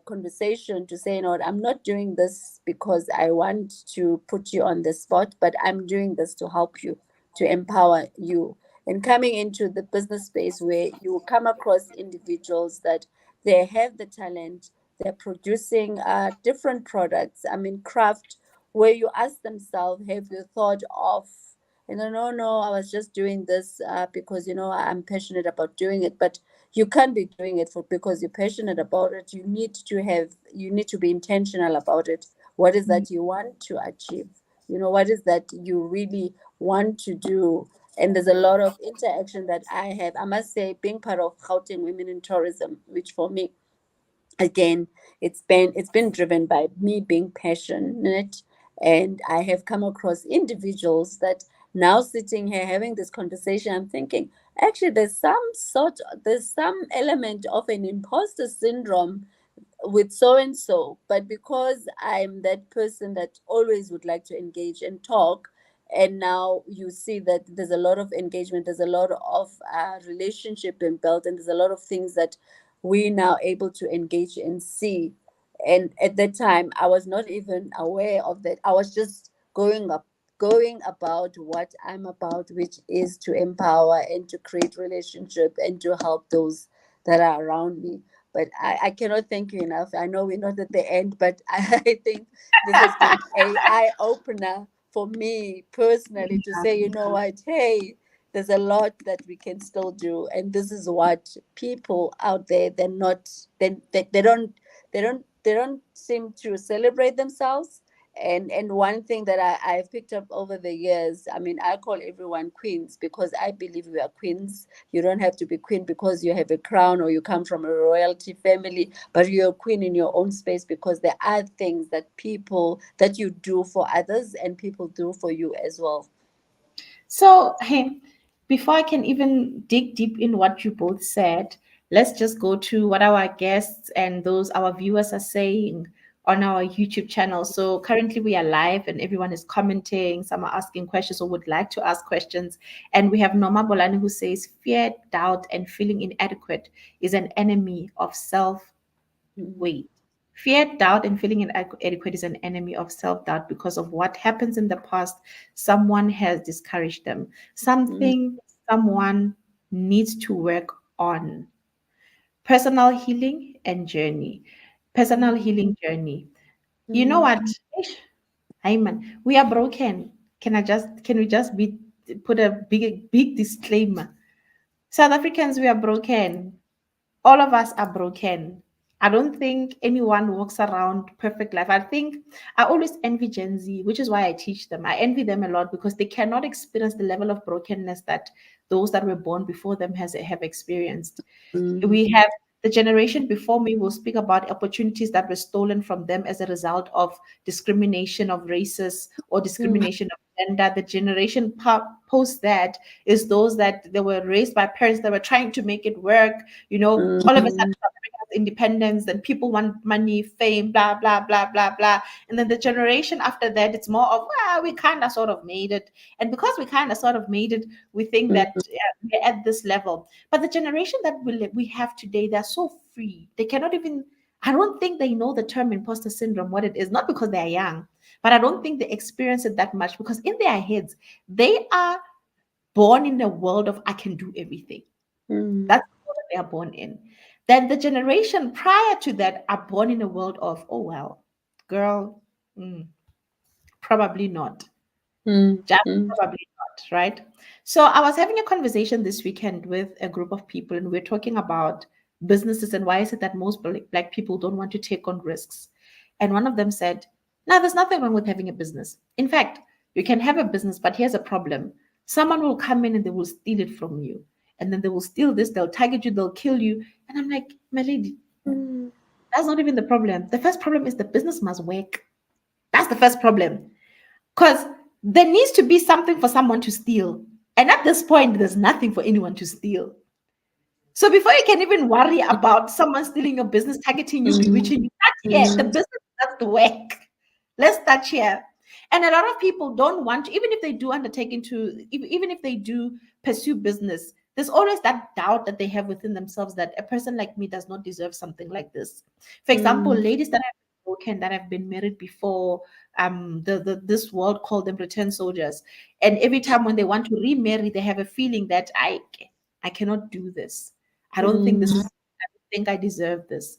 conversation to say, what, I'm not doing this because I want to put you on the spot, but I'm doing this to help you, to empower you. And coming into the business space where you come across individuals that they have the talent, they're producing different products, I mean, craft, where you ask themselves, have you thought of, no, I was just doing this because, I'm passionate about doing it. But you can't be doing it for because you're passionate about it. You need to be intentional about it. What is that you want to achieve? What is that you really want to do? And there's a lot of interaction that I must say, being part of Gauteng Women in Tourism, which for me, again, it's been driven by me being passionate. And I have come across individuals that now sitting here having this conversation, I'm thinking, actually, there's some element of an imposter syndrome with so and so, but because I'm that person that always would like to engage and talk, and now you see that there's a lot of engagement, there's a lot of relationship being built, and there's a lot of things that we now able to engage and see. And at that time, I was not even aware of that. I was just going about what I'm about, which is to empower and to create relationship and to help those that are around me. But I cannot thank you enough. I know we're not at the end, but I think this has been a eye opener for me personally to say, you know what, hey, there's a lot that we can still do, and this is what people out there, they're not, they don't seem to celebrate themselves. And one thing that I've picked up over the years, I mean, I call everyone queens because I believe we are queens. You don't have to be queen because you have a crown or you come from a royalty family, but you're a queen in your own space because there are things that you do for others and people do for you as well. So, hey, before I can even dig deep in what you both said, let's just go to what our guests and those our viewers are saying on our YouTube channel. So currently we are live and everyone is commenting. Some are asking questions or would like to ask questions. And we have Norma Bolani who says fear, doubt, and feeling inadequate is an enemy of self. Mm, Wait. Fear, doubt, and feeling inadequate is an enemy of self doubt because of what happens in the past. Someone has discouraged them. mm, Something someone needs to work on. Personal healing and journey. Personal mm, healing journey. You know mm, what? Ish, Ayman, we are broken. Can we just put a big disclaimer? South Africans, we are broken. All of us are broken. I don't think anyone walks around perfect life. I think I always envy Gen Z, which is why I teach them. I envy them a lot because they cannot experience the level of brokenness that those that were born before them have experienced. mm, We have the generation before me will speak about opportunities that were stolen from them as a result of discrimination of races or mm, discrimination of gender. The generation post that is those that they were raised by parents that were trying to make it work. All of a sudden mm, South Africa has independence, then people want money, fame, blah blah blah blah blah. And then the generation after that, it's more of, well, we kind of sort of made it, and because we kind of sort of made it, we think mm, that we're at this level. But the generation that we have today, they're so free. They cannot even, I don't think they know the term imposter syndrome, what it is, not because they're young, but I don't think they experience it that much because in their heads, they are born in a world of I can do everything. mm, That's the world that they are born in. Then the generation prior to that are born in a world of, oh, well, girl, probably not. mm, Just mm, probably not, right? So I was having a conversation this weekend with a group of people, and we're talking about businesses and why is it that most black people don't want to take on risks. And one of them said, "No, there's nothing wrong with having a business. In fact, you can have a business, but here's a problem. Someone will come in and they will steal it from you. And then they will steal this, they'll target you, they'll kill you. And I'm like, my lady, Mm, that's not even the problem. The first problem is the business must work. That's the first problem. Because there needs to be something for someone to steal. And at this point, there's nothing for anyone to steal. So before you can even worry about someone stealing your business, targeting you, mm, bewitching you, start here. The mm, business does the work. Let's start here. And a lot of people don't want to, even if they do undertake into, even if they do pursue business, there's always that doubt that they have within themselves that a person like me does not deserve something like this. For example, mm, ladies that have broken, that have been married before, this world called them return soldiers. And every time when they want to remarry, they have a feeling that I cannot do this. I don't think this is, mm, I don't think I deserve this.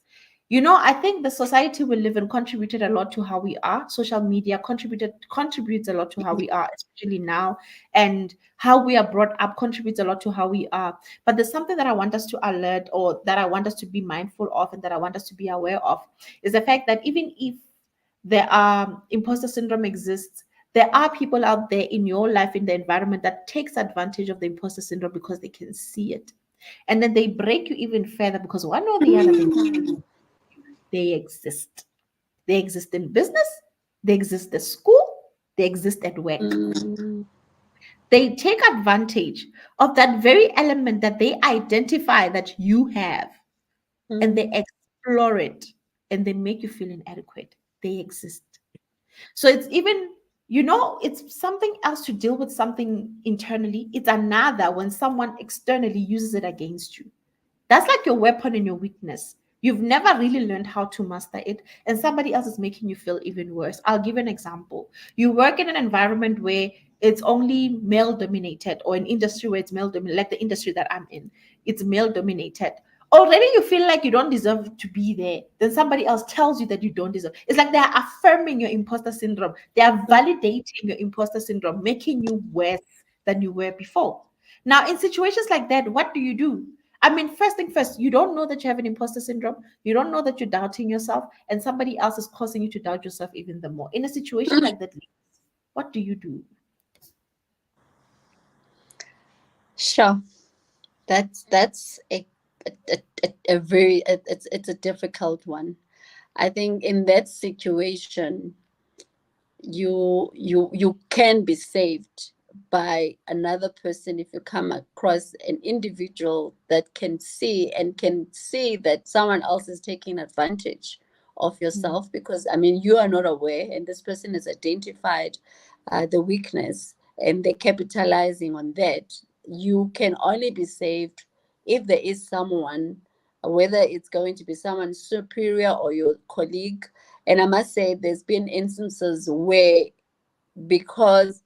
You know, I think the society we live in contributed a lot to how we are. Social media contributes a lot to how we are, especially now, and how we are brought up contributes a lot to how we are. But there's something that I want us to alert, or that I want us to be mindful of, and that I want us to be aware of, is the fact that even if there are imposter syndrome exists, there are people out there in your life, in the environment, that takes advantage of the imposter syndrome because they can see it, and then they break you even further because one or the other they exist. They exist in business, they exist at school, they exist at work. mm, They take advantage of that very element that they identify that you have, and they mm, explore it, and they make you feel inadequate. They exist. So it's even, it's something else to deal with something internally. It's another when someone externally uses it against you. That's like your weapon and your weakness. You've never really learned how to master it, and somebody else is making you feel even worse. I'll give an example. You work in an environment where it's only male dominated, or an industry where it's male dominated, like the industry that I'm in, it's male dominated. Already you feel like you don't deserve to be there. Then somebody else tells you that you don't deserve. It's like they're affirming your imposter syndrome. They are validating your imposter syndrome, making you worse than you were before. Now, in situations like that, what do you do? I mean, first thing first, you don't know that you have an imposter syndrome. You don't know that you're doubting yourself, and somebody else is causing you to doubt yourself even the more. In a situation mm. like that, what do you do? Sure. That's a very it's a difficult one. I think in that situation, you can be saved by another person if you come across an individual that can see that someone else is taking advantage of Mm. yourself, because I mean you are not aware and this person has identified the weakness and they're capitalizing on that. You can only be saved if there is someone, whether it's going to be someone superior or your colleague. And I must say, there's been instances where, because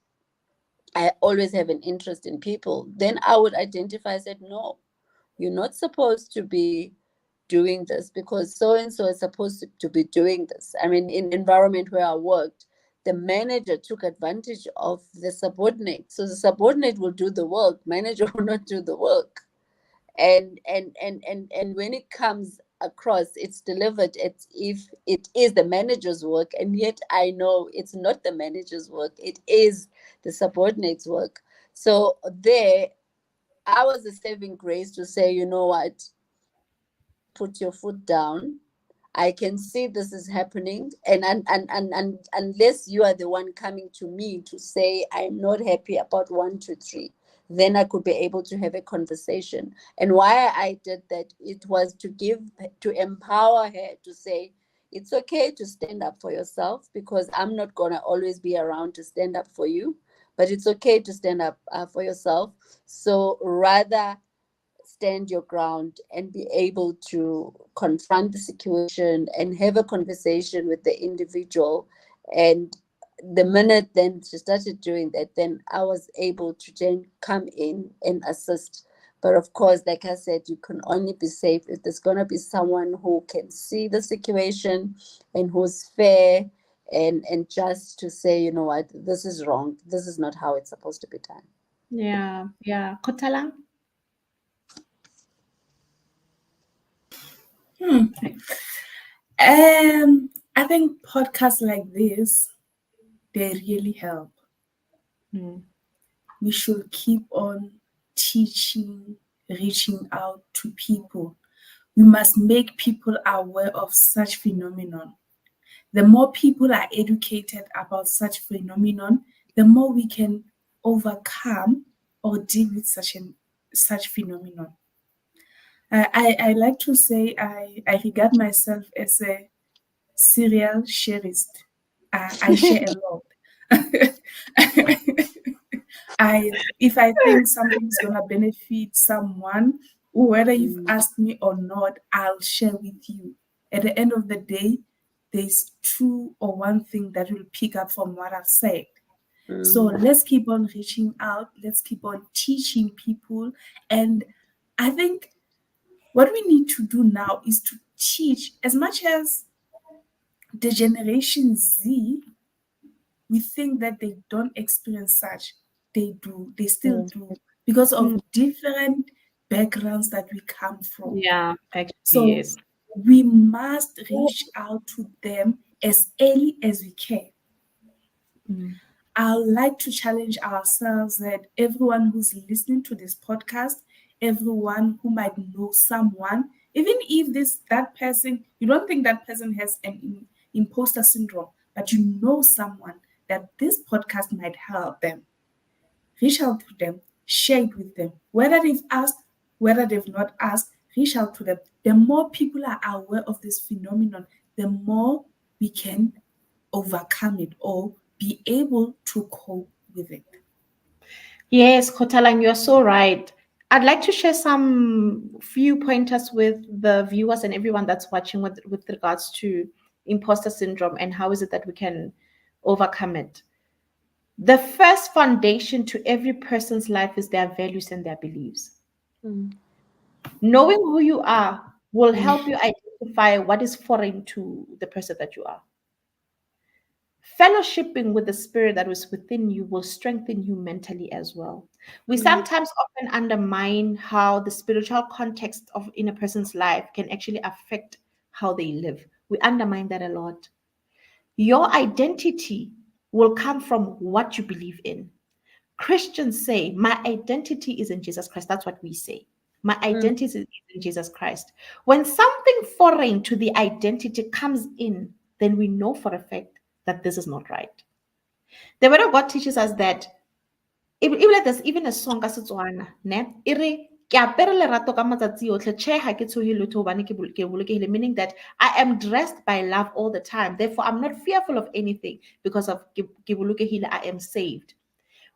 I always have an interest in people, then I would identify, said, no, you're not supposed to be doing this because so and so is supposed to be doing this. I mean, in the environment where I worked, the manager took advantage of the subordinate. So the subordinate will do the work, manager will not do the work. And when it comes across, it's delivered as if it is the manager's work, and yet I know it's not the manager's work, it is the subordinate's work. So there I was a saving grace to say, you know what, put your foot down. I can see this is happening, and unless you are the one coming to me to say I'm not happy about 1, 2, 3, then I could be able to have a conversation. And why I did that, it was to empower her to say it's okay to stand up for yourself, because I'm not gonna always be around to stand up for you, but it's okay to stand up for yourself. So rather stand your ground and be able to confront the situation and have a conversation with the individual. And the minute then she started doing that, then I was able to then come in and assist. But of course, like I said, you can only be safe if there's going to be someone who can see the situation and who's fair and just to say, you know what, this is wrong, this is not how it's supposed to be done. Yeah, yeah. Kotalang? Hmm. I think podcasts like this, they really help. Mm. we should keep on teaching, reaching out to people. We must make people aware of such phenomenon. The more people are educated about such phenomenon, the more we can overcome or deal with such phenomenon. I like to say I regard myself as a serial sharist. I share a lot. I if I think something's gonna benefit someone, whether you've Mm, asked me or not, I'll share with you. At the end of the day, there's two or one thing that will pick up from what I've said. So mm, let's keep on reaching out, let's keep on teaching people. And I think what we need to do now is to teach as much as the Generation Z, we think that they don't experience such. They do, they still mm, do, because Mm, of different backgrounds that we come from. yeah, actually, So yes. we must reach out to them as early as we can. Mm. I would like to challenge ourselves that everyone who's listening to this podcast, everyone who might know someone, even if that person, you don't think that person has an imposter syndrome, but you know someone that this podcast might help them, reach out to them, share it with them. Whether they've asked, whether they've not asked, reach out to them. The more people are aware of this phenomenon, the more we can overcome it or be able to cope with it. Yes, Kotalang, you're so right. I'd like to share some few pointers with the viewers and everyone that's watching with regards to imposter syndrome and how is it that we can overcome it. The first foundation to every person's life is their values and their beliefs. mm, Knowing who you are will mm, help you identify what is foreign to the person that you are. Fellowshipping with the spirit that was within you will strengthen you mentally as well. We mm, sometimes often undermine how the spiritual context of in a person's life can actually affect how they live. We undermine that a lot. Your identity will come from what you believe in. Christians say, my identity is in Jesus Christ. That's what we say. My mm, identity is in Jesus Christ. When something foreign to the identity comes in, then we know for a fact that this is not right. The word of God teaches us that even there's even a song ka Setswana, ne? E re, "Ke apere lerato ka matsatsi otlhe, tjhe ha ke tshohe letho hobane ke bolokehile," meaning that I am dressed by love all the time. Therefore, I'm not fearful of anything because of ke bolokehile, I am saved.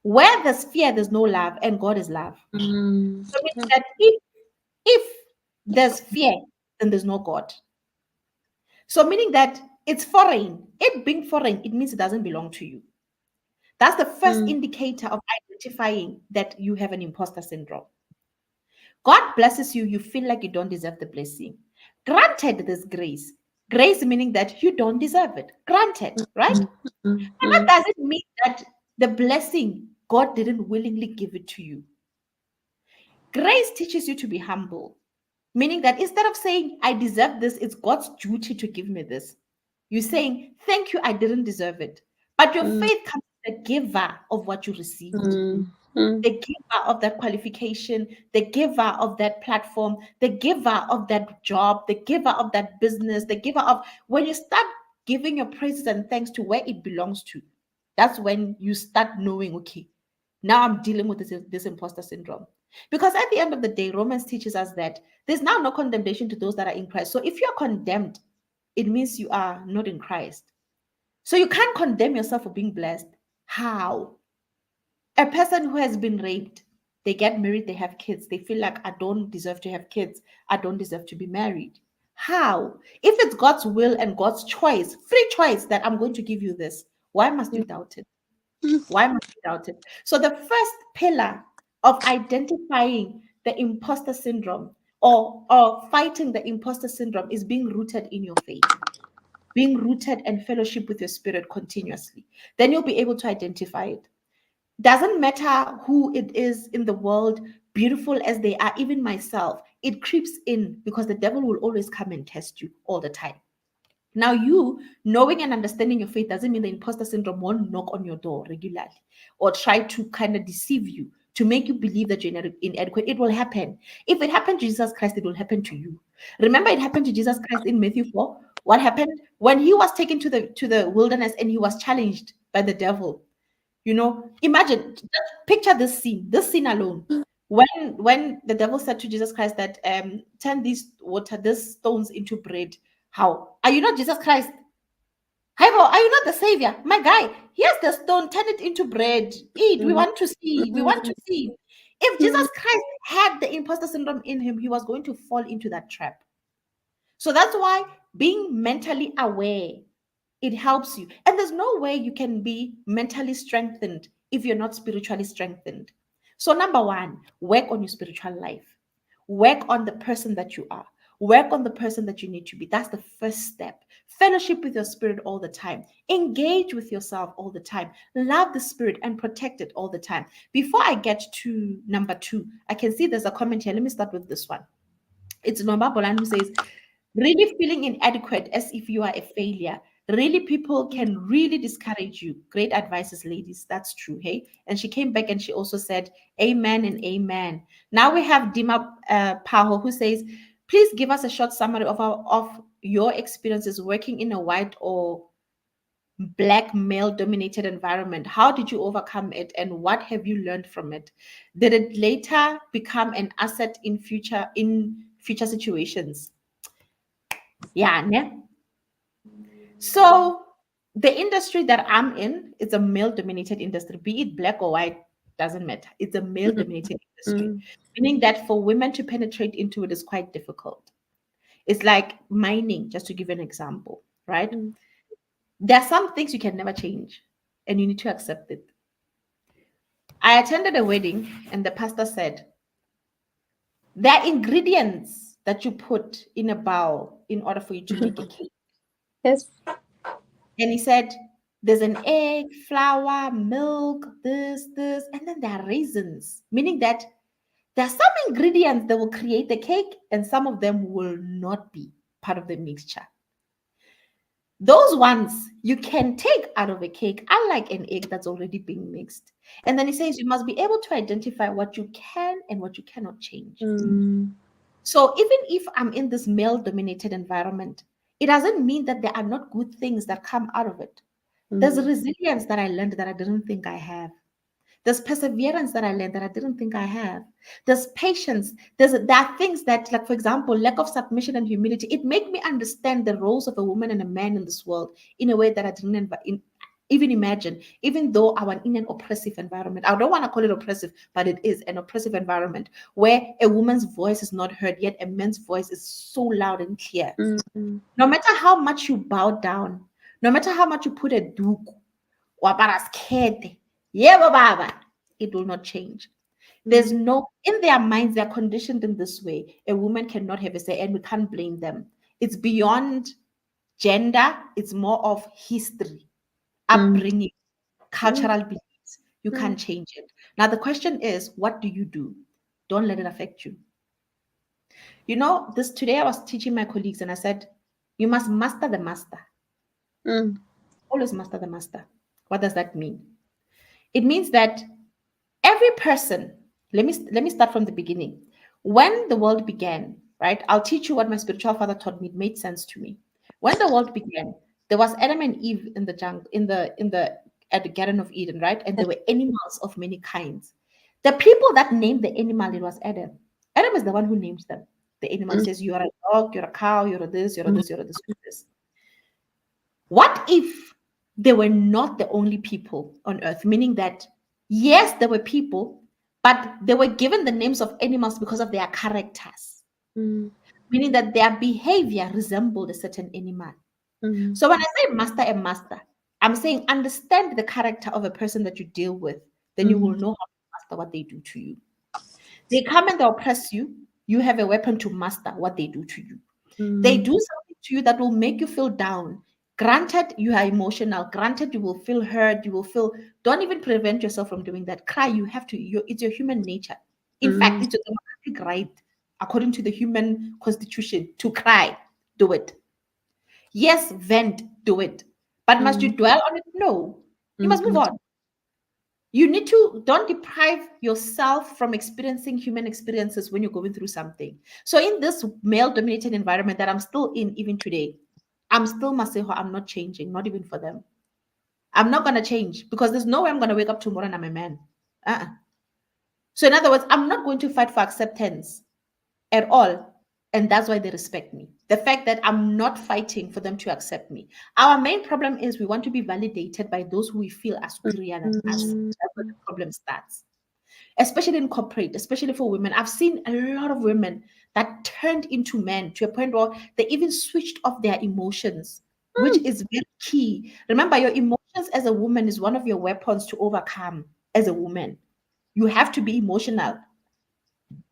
Where there's fear, there's no love, and God is love. mm, So meaning that if there's fear, then there's no God. So meaning that it's foreign. It being foreign, it means it doesn't belong to you. That's the first mm, indicator of identifying that you have an imposter syndrome. God blesses you, you feel like you don't deserve the blessing. Granted, there's grace. Grace meaning that you don't deserve it. Granted, right? mm, mm, And that mm, doesn't mean that the blessing, God didn't willingly give it to you. Grace teaches you to be humble, meaning that instead of saying, I deserve this, it's God's duty to give me this. You're saying, thank you, I didn't deserve it. But your mm, faith comes from the giver of what you received, mm, mm, the giver of that qualification, the giver of that platform, the giver of that job, the giver of that business, the giver of when you start giving your praises and thanks to where it belongs to, that's when you start knowing, okay, now I'm dealing with this imposter syndrome. Because at the end of the day, Romans teaches us that there's now no condemnation to those that are in Christ. So if you're condemned, it means you are not in Christ. So you can't condemn yourself for being blessed. How? A person who has been raped, they get married, they have kids, they feel like I don't deserve to have kids, I don't deserve to be married. How? If it's God's will and God's choice, free choice that I'm going to give you this, why must you doubt it? Why must you doubt it? So the first pillar of identifying the imposter syndrome or fighting the imposter syndrome is being rooted in your faith, being rooted and fellowship with your spirit continuously. Then you'll be able to identify it. Doesn't matter who it is in the world, beautiful as they are, even myself, it creeps in because the devil will always come and test you all the time. Now, you knowing and understanding your faith doesn't mean the imposter syndrome won't knock on your door regularly or try to kind of deceive you to make you believe that you're inadequate. It will happen. If it happened to Jesus Christ, it will happen to you. Remember, it happened to Jesus Christ in Matthew 4. What happened when he was taken to the wilderness and he was challenged by the devil? Imagine, just picture this scene alone. When the devil said to Jesus Christ that turn these stones into bread. How? Are you not Jesus Christ? Hi, are you not the savior? My guy, here's the stone, turn it into bread. Eat. We Mm, want to see. We want to see. If Jesus Christ had the imposter syndrome in him, he was going to fall into that trap. So that's why being mentally aware, it helps you. And there's no way you can be mentally strengthened if you're not spiritually strengthened. So, number one, work on your spiritual life, work on the person that you are, work on the person that you need to be. That's the first step. Fellowship with your spirit all the time, engage with yourself all the time, love the spirit and protect it all the time. Before I get to number two, I can see there's a comment here. Let me start with this one. It's Nomba Bolan who says, really feeling inadequate as if you are a failure. Really, people can really discourage you. Great advices, ladies. That's true. Hey, and she came back and she also said, "Amen and amen." Now we have Dima Paho who says, "Please give us a short summary of your experiences working in a white or black male-dominated environment. How did you overcome it, and what have you learned from it? Did it later become an asset in future situations?" Yeah, ne? So the industry that I'm in is a male-dominated industry, be it black or white, doesn't matter. It's a male-dominated industry, mm, meaning that for women to penetrate into it is quite difficult. It's like mining, just to give an example, right? mm, There are some things you can never change, and you need to accept it. I attended a wedding, and the pastor said, there are ingredients that you put in a bowl in order for you to make a cake. yes. And he said, there's an egg, flour, milk, this, and then there are raisins, meaning that there are some ingredients that will create the cake, and some of them will not be part of the mixture. Those ones you can take out of a cake, unlike an egg that's already being mixed. And then he says you must be able to identify what you can and what you cannot change. Mm, So even if I'm in this male dominated environment, it doesn't mean that there are not good things that come out of it. There's a mm, resilience that I learned that I didn't think I have. There's perseverance that I learned that I didn't think I have. There's patience. There are things that, like for example, lack of submission and humility. It made me understand the roles of a woman and a man in this world in a way that I didn't even imagine. Even though I was in an oppressive environment, I don't want to call it oppressive, but it is an oppressive environment where a woman's voice is not heard, yet a man's voice is so loud and clear. mm, No matter how much you bow down, no matter how much you put a duku, waparaskete, yebo baba, it will not change. There's mm, no, in their minds, they're conditioned in this way. A woman cannot have a say, and we can't blame them. It's beyond gender, it's more of history, mm, upbringing, mm, cultural beliefs. You can't mm, change it. Now, the question is, what do you do? Don't let it affect you. This today I was teaching my colleagues and I said, you must master the master. mm, Always master the master. What does that mean? It means that every person, let me start from the beginning. When the world began, right? I'll teach you what my spiritual father taught me. It made sense to me. When the world began, there was Adam and Eve in the jungle, in the at the Garden of Eden, right? And there were animals of many kinds. The people that named the animal, it was Adam. Adam is the one who names them. The animal, he mm, says, you are a dog, you're a cow, you're a this, you're a mm, this, you're a this, you're a this. What if they were not the only people on earth? Meaning that, yes, there were people, but they were given the names of animals because of their characters, mm, meaning that their behavior resembled a certain animal. mm, So when I say master and master, I'm saying understand the character of a person that you deal with, then you will mm, know how to master what they do to you. They come and they oppress you, you have a weapon to master what they do to you. They mm, do something to you that will make you feel down. Granted, you are emotional. Granted, you will feel hurt. You will feel. Don't even prevent yourself from doing that. Cry. You have to. It's your human nature. In fact, mm, it's your democratic right, according to the human constitution, to cry. Do it. Yes, vent, do it. But must you dwell on it? No. You must move on. You need to don't deprive yourself from experiencing human experiences when you're going through something. So in this male dominated environment that I'm still in even today, I'm still Maseho. I'm not changing, not even for them. I'm not gonna change because there's no way I'm gonna wake up tomorrow and I'm a man. Uh-uh. So in other words, I'm not going to fight for acceptance at all. And that's why they respect me. The fact that I'm not fighting for them to accept me. Our main problem is we want to be validated by those who we feel are superior than us. That's where the problem starts. Especially in corporate, especially for women. I've seen a lot of women that turned into men to a point where they even switched off their emotions, which is very key. Remember, your emotions as a woman is one of your weapons to overcome as a woman. You have to be emotional.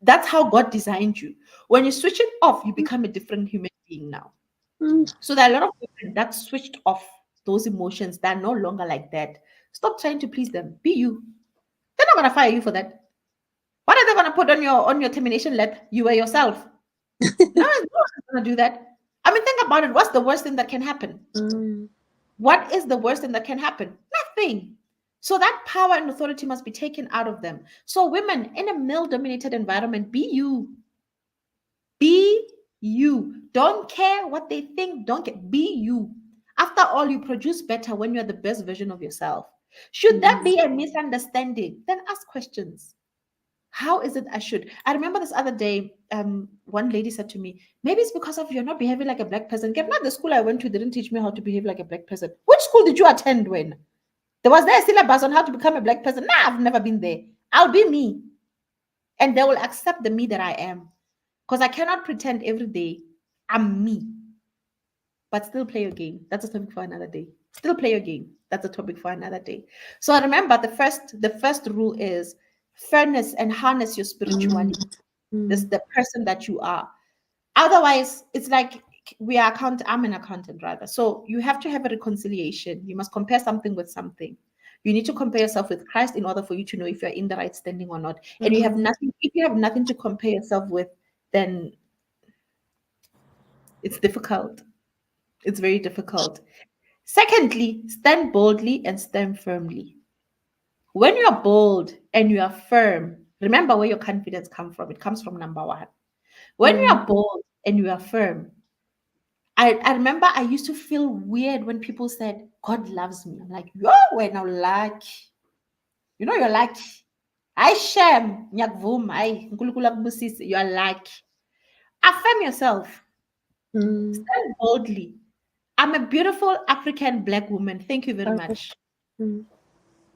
That's how God designed you. When you switch it off, you become a different human being now. So there are a lot of women that switched off those emotions that are no longer like that. Stop trying to please them. Be you. They're not gonna fire you for that. What are they gonna put on your termination letter? You were yourself. No one's gonna do that. I mean, think about it. What's the worst thing that can happen? What is the worst thing that can happen? Nothing. So that power and authority must be taken out of them. So women in a male-dominated environment, be you. Be you. Don't care what they think. Don't care. Be you. After all, you produce better when you're the best version of yourself. Should that be a misunderstanding? Then ask questions. How is it I should? I remember this other day, one lady said to me, maybe it's because of you're not behaving like a black person. Get not the school I went to didn't teach me how to behave like a black person. Which school did you attend when? There a syllabus on how to become a black person? Nah, I've never been there. I'll be me. And they will accept the me that I am. Because I cannot pretend every day I'm me, but still play your game. That's a topic for another day. Still play your game. That's a topic for another day. So I remember the first rule is fairness and harness your spirituality. This the person that you are. Otherwise, it's like I'm an accountant rather. So you have to have a reconciliation. You must compare something with something. You need to compare yourself with Christ in order for you to know if you're in the right standing or not. And you have nothing, if you have nothing to compare yourself with, then it's difficult. It's very difficult. Secondly, stand boldly and stand firmly. When you're bold and you are firm, remember where your confidence comes from. It comes from number one. When you are bold and you are firm, I remember I used to feel weird when people said, God loves me. I'm like, yo, we're now lucky. You know, you're lucky. I sham. You're lucky. Affirm yourself. Stand boldly. I'm a beautiful African black woman. Thank you very much.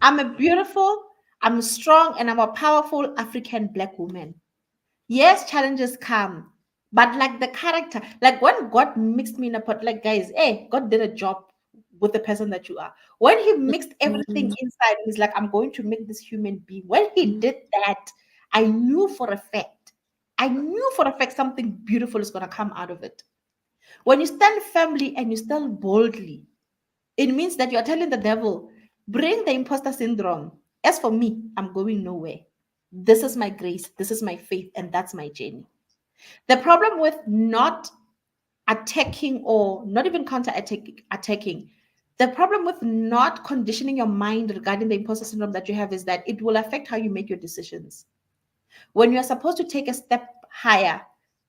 I'm a beautiful, I'm strong, and I'm a powerful African black woman. Yes, challenges come, but like the character, like when God mixed me in a pot, like guys, hey, God did a job with the person that you are. When He mixed everything inside, He's like, I'm going to make this human being. When He did that, I knew for a fact, something beautiful is going to come out of it. When you stand firmly and you stand boldly, it means that you're telling the devil, bring the imposter syndrome. As for me, I'm going nowhere. This is my grace, this is my faith, and that's my journey. The problem with not attacking or not even attacking, the problem with not conditioning your mind regarding the imposter syndrome that you have is that it will affect how you make your decisions. When you're supposed to take a step higher,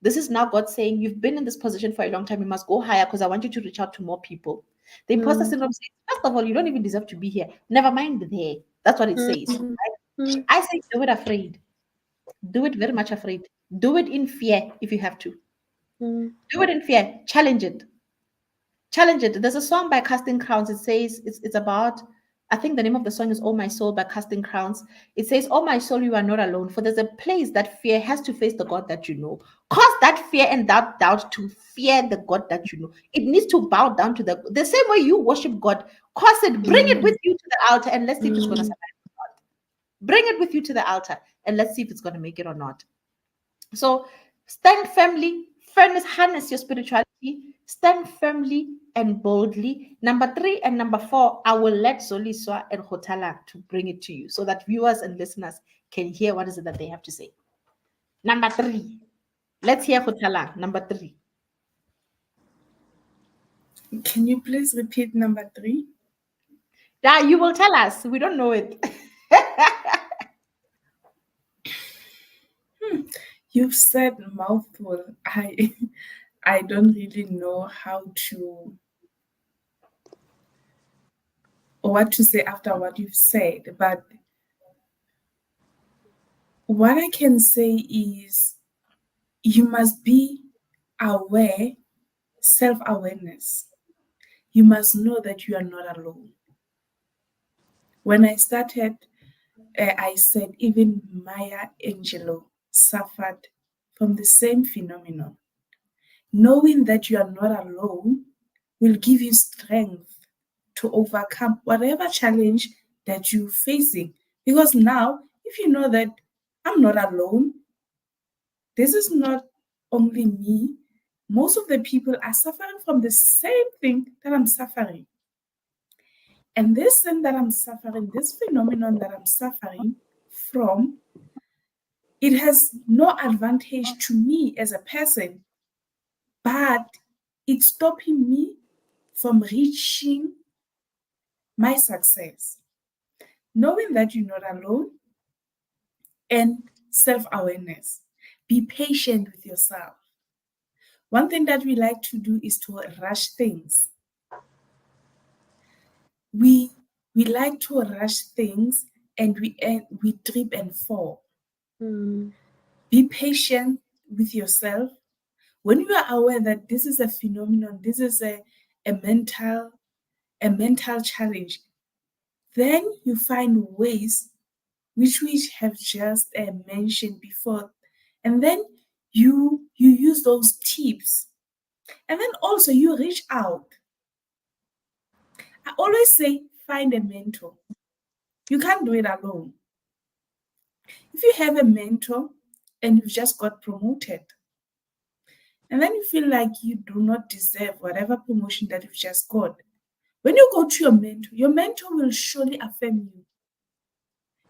this is now God saying, you've been in this position for a long time. You must go higher because I want you to reach out to more people. The imposter syndrome says, first of all, you don't even deserve to be here. Never mind there. That's what it says. Right? I say, do it afraid. Do it very much afraid. Do it in fear if you have to. Do it in fear. Challenge it. Challenge it. There's a song by Casting Crowns. It says it's about. I think the name of the song is "Oh My Soul" by Casting Crowns. It says, "Oh my soul, you are not alone. For there's a place that fear has to face the God that you know. Cause that fear and that doubt to fear the God that you know. It needs to bow down to the same way you worship God. Cause it. Bring it with you to the altar and let's see if it's gonna survive or not. Bring it with you to the altar and let's see if it's gonna make it or not. So stand firmly, firmness, harness your spirituality, stand firmly and boldly. Number 3 and number 4, I will let Zoliswa and Hotala to bring it to you so that viewers and listeners can hear what is it that they have to say. Number 3, let's hear Hotala. Number 3. Can you please repeat number 3? Yeah, you will tell us. We don't know it. You've said mouthful. I don't really know how to or what to say after what you've said, but what I can say is you must be aware, self-awareness. You must know that you are not alone. When I started, I said even Maya Angelou suffered from the same phenomenon. Knowing that you are not alone will give you strength to overcome whatever challenge that you're facing. Because now, if you know that I'm not alone, this is not only me, most of the people are suffering from the same thing that I'm suffering. And this thing that I'm suffering, this phenomenon that I'm suffering from, it has no advantage to me as a person, but it's stopping me from reaching my success. Knowing that you're not alone and self awareness. Be patient with yourself. One thing that we like to do is to rush things. We we like to rush things and we trip and fall. Mm. Be patient with yourself. When you are aware that this is a phenomenon, this is a mental a mental challenge, then you find ways which we have just mentioned before, and then you use those tips, and then also you reach out. I always say find a mentor. You can't do it alone. If you have a mentor and you've just got promoted, and then you feel like you do not deserve whatever promotion that you've just got, when you go to your mentor will surely affirm you.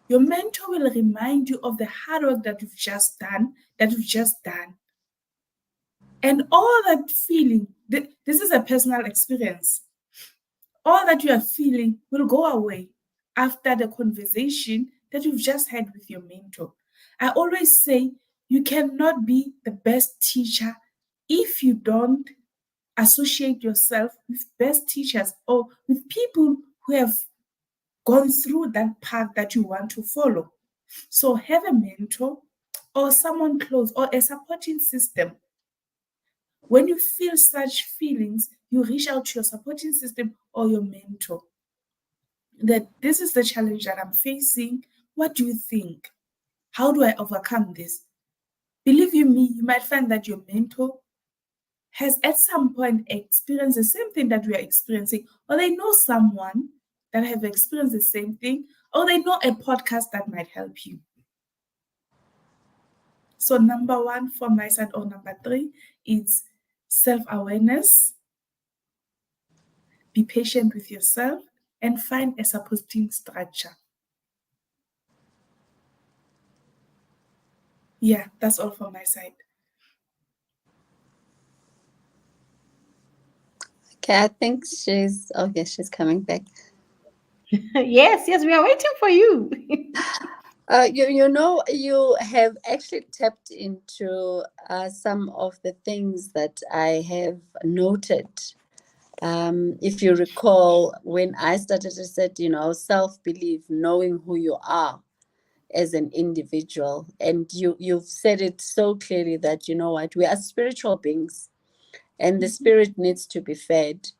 Your mentor will remind you of the hard work that you've just done. And all that feeling, this is a personal experience. All that you are feeling will go away after the conversation that you've just had with your mentor. I always say you cannot be the best teacher if you don't associate yourself with best teachers or with people who have gone through that path that you want to follow. So have a mentor or someone close or a supporting system. When you feel such feelings, you reach out to your supporting system or your mentor. That this is the challenge that I'm facing. What do you think? How do I overcome this? Believe you me, you might find that your mentor has at some point experienced the same thing that we are experiencing, or they know someone that have experienced the same thing, or they know a podcast that might help you. So number 1 from my side, or number 3, is self-awareness. Be patient with yourself and find a supporting structure. Yeah, that's all from my side. Okay, I think she's coming back. Yes, yes, we are waiting for you. You know, you have actually tapped into some of the things that I have noted. If you recall, when I started, I said, self-belief, knowing who you are as an individual. And you've said it so clearly that, you know what, we are spiritual beings and the spirit needs to be fed.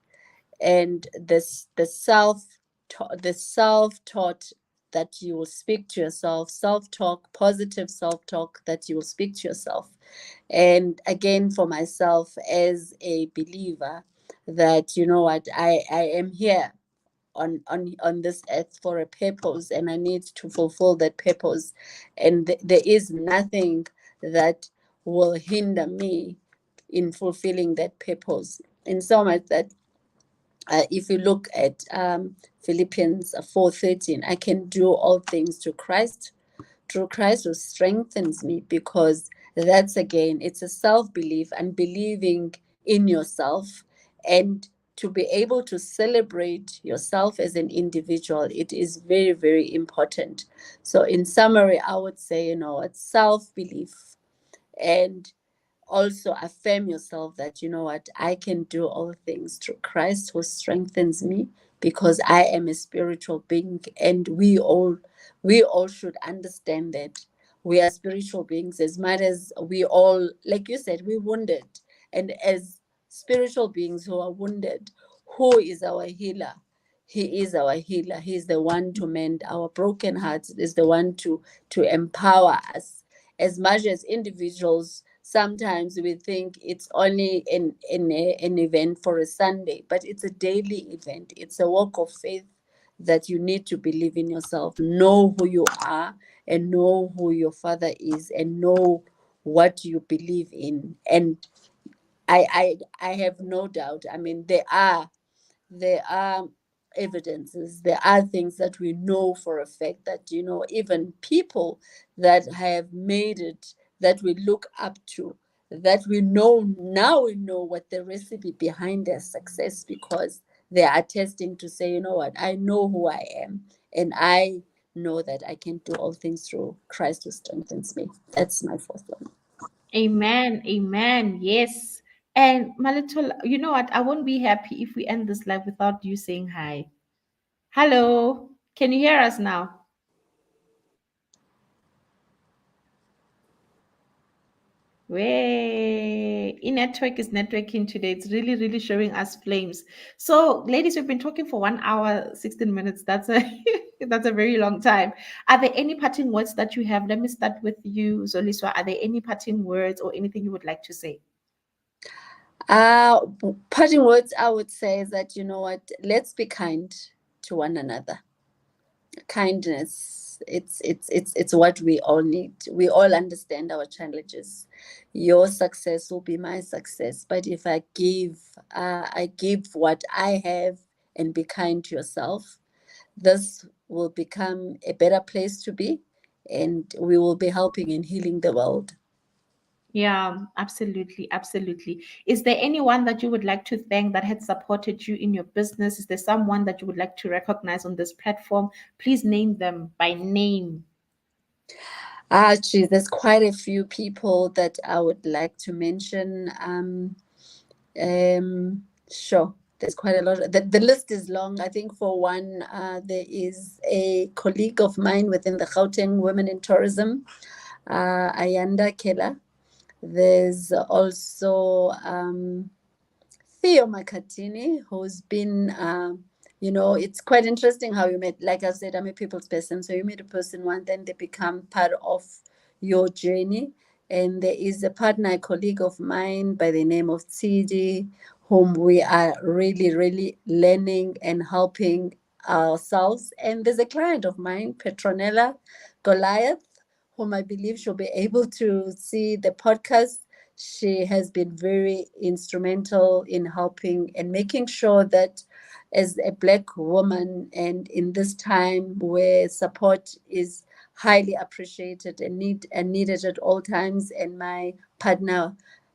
And the self-taught that you will speak to yourself, self-talk, positive self-talk that you will speak to yourself. And again, for myself as a believer, that you know what, I am here on this earth for a purpose, and I need to fulfill that purpose, and there is nothing that will hinder me in fulfilling that purpose. In so much that if you look at Philippians 4:13, I can do all things through Christ who strengthens me, because that's again, it's a self-belief and believing in yourself, and to be able to celebrate yourself as an individual, it is very, very important. So, in summary, I would say, it's self belief, and also affirm yourself that, I can do all things through Christ who strengthens me, because I am a spiritual being, and we all should understand that we are spiritual beings, as much as we all, like you said, we wounded. And as spiritual beings who are wounded, who is our healer? He is our healer. He is the one to mend our broken hearts, is the one to empower us. As much as individuals, sometimes we think it's only an event for a Sunday, but it's a daily event. It's a walk of faith that you need to believe in yourself, know who you are, and know who your father is, and know what you believe in. And I have no doubt. I mean, there are evidences, there are things that we know for a fact, that, even people that have made it, that we look up to, that we know now, we know what the recipe behind their success, because they are testing to say, what, I know who I am, and I know that I can do all things through Christ who strengthens me. That's my fourth one. Amen. Amen. Yes. And Malitul, you know what? I won't be happy if we end this live without you saying hi. Hello. Can you hear us now? Way network is networking today. It's really, really showing us flames. So, ladies, we've been talking for 1 hour, 16 minutes. That's a that's a very long time. Are there any parting words that you have? Let me start with you, Zoliswa. Are there any parting words or anything you would like to say? uh Parting words I would say is that, what, let's be kind to one another. Kindness, it's what we all need. We all understand our challenges. Your success will be my success, but if I give what I have, and be kind to yourself, this will become a better place to be, and we will be helping and healing the world. Yeah, absolutely, absolutely. Is there anyone that you would like to thank that had supported you in your business? Is there someone that you would like to recognize on this platform? Please name them by name. Geez, there's quite a few people that I would like to mention. Sure. There's quite a lot. The list is long. I think, for one, there is a colleague of mine within the Gauteng Women in Tourism, Ayanda Kela. There's also Theo Makatini, who's been, it's quite interesting how you met. Like I said, I'm a people's person. So you meet a person once, then they become part of your journey. And there is a partner, a colleague of mine by the name of Tsidi, whom we are really, really learning and helping ourselves. And there's a client of mine, Petronella Goliath, whom I believe she'll be able to see the podcast. She has been very instrumental in helping and making sure that, as a Black woman, and in this time where support is highly appreciated and needed at all times, and my partner,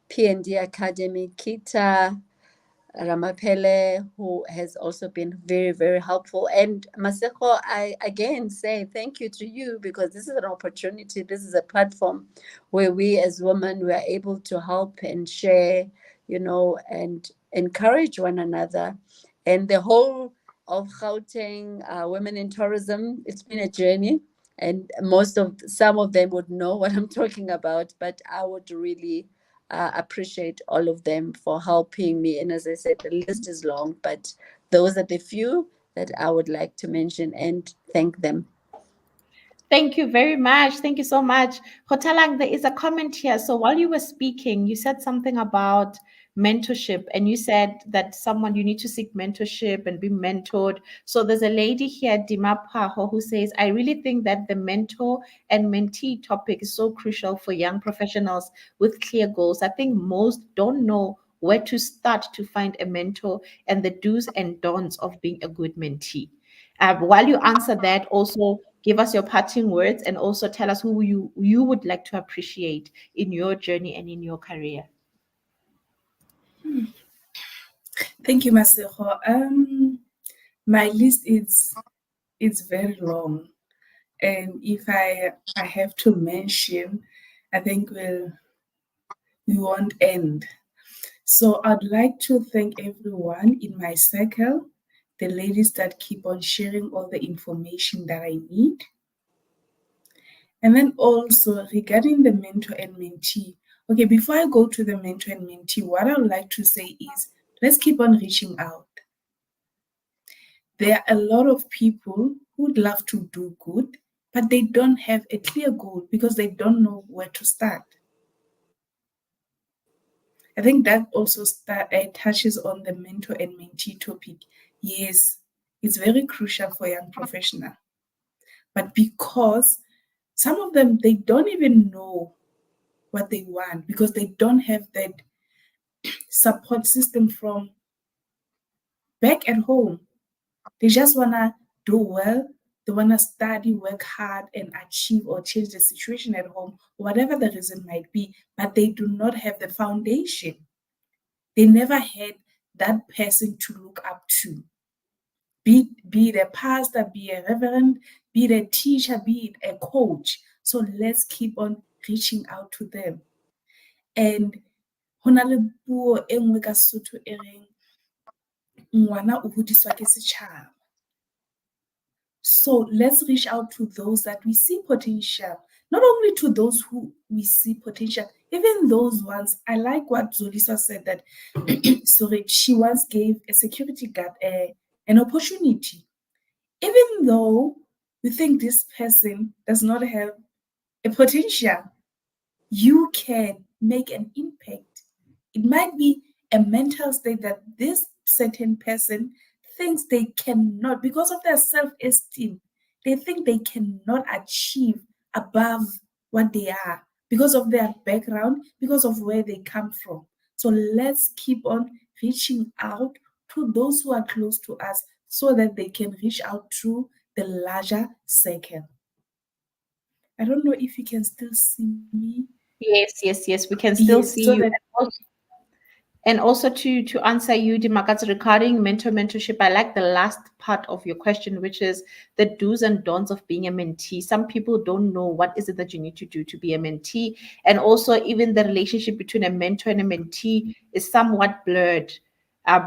P&D Academy, Kita Ramapele, who has also been very, very helpful. And Maseko, I again say thank you to you, because this is an opportunity. This is a platform where we as women were able to help and share, and encourage one another. And the whole of Gauteng Women in Tourism, it's been a journey. And some of them would know what I'm talking about, but I would really appreciate all of them for helping me. And as I said, the list is long, but those are the few that I would like to mention and thank them. Thank you very much. Thank you so much. Hotalang, there is a comment here. So while you were speaking, you said something about mentorship, and you said that you need to seek mentorship and be mentored. So there's a lady here, Dima Paho, who says, I really think that the mentor and mentee topic is so crucial for young professionals with clear goals. I think most don't know where to start to find a mentor and the do's and don'ts of being a good mentee. While you answer that, also give us your parting words and also tell us who you would like to appreciate in your journey and in your career. Thank you, Masego. My list is very long, and if I have to mention, I think we won't end. So I'd like to thank everyone in my circle, the ladies that keep on sharing all the information that I need. And then also regarding the mentor and mentee. Okay, before I go to the mentor and mentee, what I would like to say is let's keep on reaching out. There are a lot of people who'd love to do good, but they don't have a clear goal because they don't know where to start. I think that also touches on the mentor and mentee topic. Yes, it's very crucial for young professional, but because some of them they don't even know what they want because they don't have that support system from back at home. They just wanna do well. They wanna study, work hard, and achieve or change the situation at home, whatever the reason might be. But they do not have the foundation. They never had that person to look up to. Be it a pastor, be a reverend, be it a teacher, be it a coach. So let's keep on reaching out to them. And ho na le puo e nngwe ka Sesotho e reng ngwana o hodiswa ke setjhaba. So let's reach out to those that we see potential, not only to those who we see potential, even those ones. I like what Zolisa said that sorry, she once gave a security guard an opportunity. Even though we think this person does not have a potential, you can make an impact. It might be a mental state that this certain person thinks they cannot, because of their self esteem, they think they cannot achieve above what they are because of their background, because of where they come from. So let's keep on reaching out to those who are close to us so that they can reach out to the larger circle. I don't know if you can still see me. Yes, we can still Yes, see so you. that And also to answer you, Dimakat's regarding mentorship, I like the last part of your question, which is the do's and don'ts of being a mentee. Some people don't know what is it that you need to do to be a mentee, and also even the relationship between a mentor and a mentee is somewhat blurred.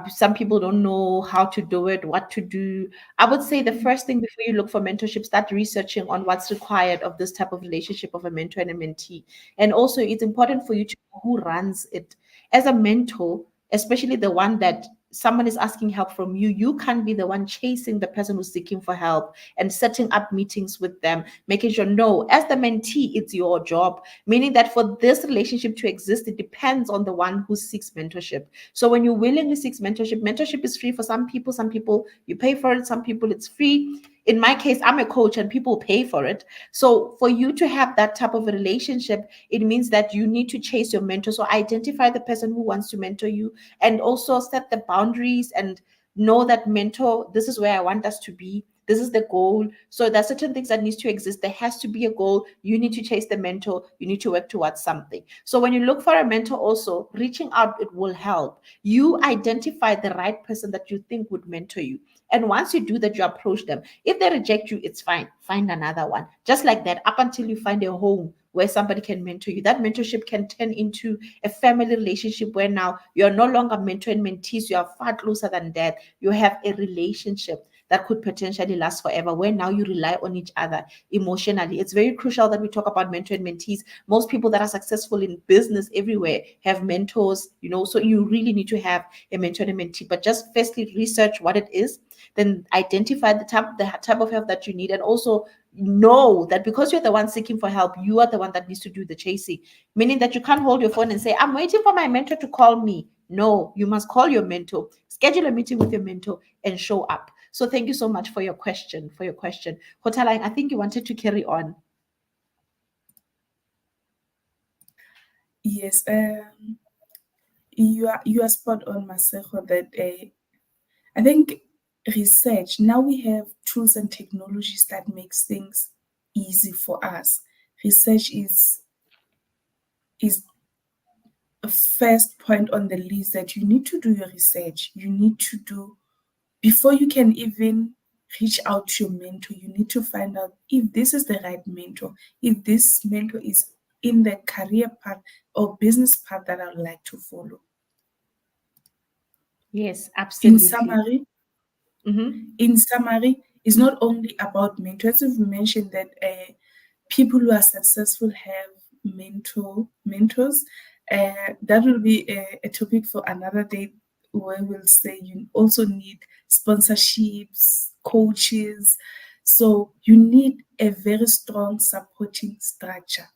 Some people don't know how to do it, what to do. I would say the first thing before you look for mentorship, start researching on what's required of this type of relationship of a mentor and a mentee. And also, it's important for you to know who runs it as a mentor, especially the one that someone is asking help from you, you can't be the one chasing the person who's seeking for help and setting up meetings with them, making sure, no, as the mentee, it's your job. Meaning that for this relationship to exist, it depends on the one who seeks mentorship. So when you willingly seek mentorship, mentorship is free for some people you pay for it, some people it's free. In my case, I'm a coach and people pay for it. So for you to have that type of a relationship, it means that you need to chase your mentor. So identify the person who wants to mentor you and also set the boundaries and know that mentor, this is where I want us to be. This is the goal. So there's certain things that needs to exist. There has to be a goal. You need to chase the mentor. You need to work towards something. So when you look for a mentor, also reaching out, it will help. You identify the right person that you think would mentor you. And once you do that, you approach them. If they reject you, it's fine. Find another one. Just like that, up until you find a home where somebody can mentor you. That mentorship can turn into a family relationship where now you're no longer mentor and mentees. You are far closer than that. You have a relationship that could potentially last forever, where now you rely on each other emotionally. It's very crucial that we talk about mentor and mentees. Most people that are successful in business everywhere have mentors, so you really need to have a mentor and a mentee. But just firstly, research what it is, then identify the type of help that you need, and also know that because you're the one seeking for help, you are the one that needs to do the chasing. Meaning that you can't hold your phone and say, I'm waiting for my mentor to call me. No, you must call your mentor, schedule a meeting with your mentor, and show up. So thank you so much for your question. Hotalang, I think you wanted to carry on. yes, you are spot on, Masego, that I think research, now we have tools and technologies that makes things easy for us. Research is first point on the list that you need to do your research. You need to do, before you can even reach out to your mentor, you need to find out if this is the right mentor, if this mentor is in the career path or business path that I would like to follow. Yes, In absolutely. summary, Mm-hmm. it's not only about mentors. As we've mentioned that people who are successful have mentors. That will be a topic for another day, where we'll say you also need sponsorships, coaches. So you need a very strong supporting structure.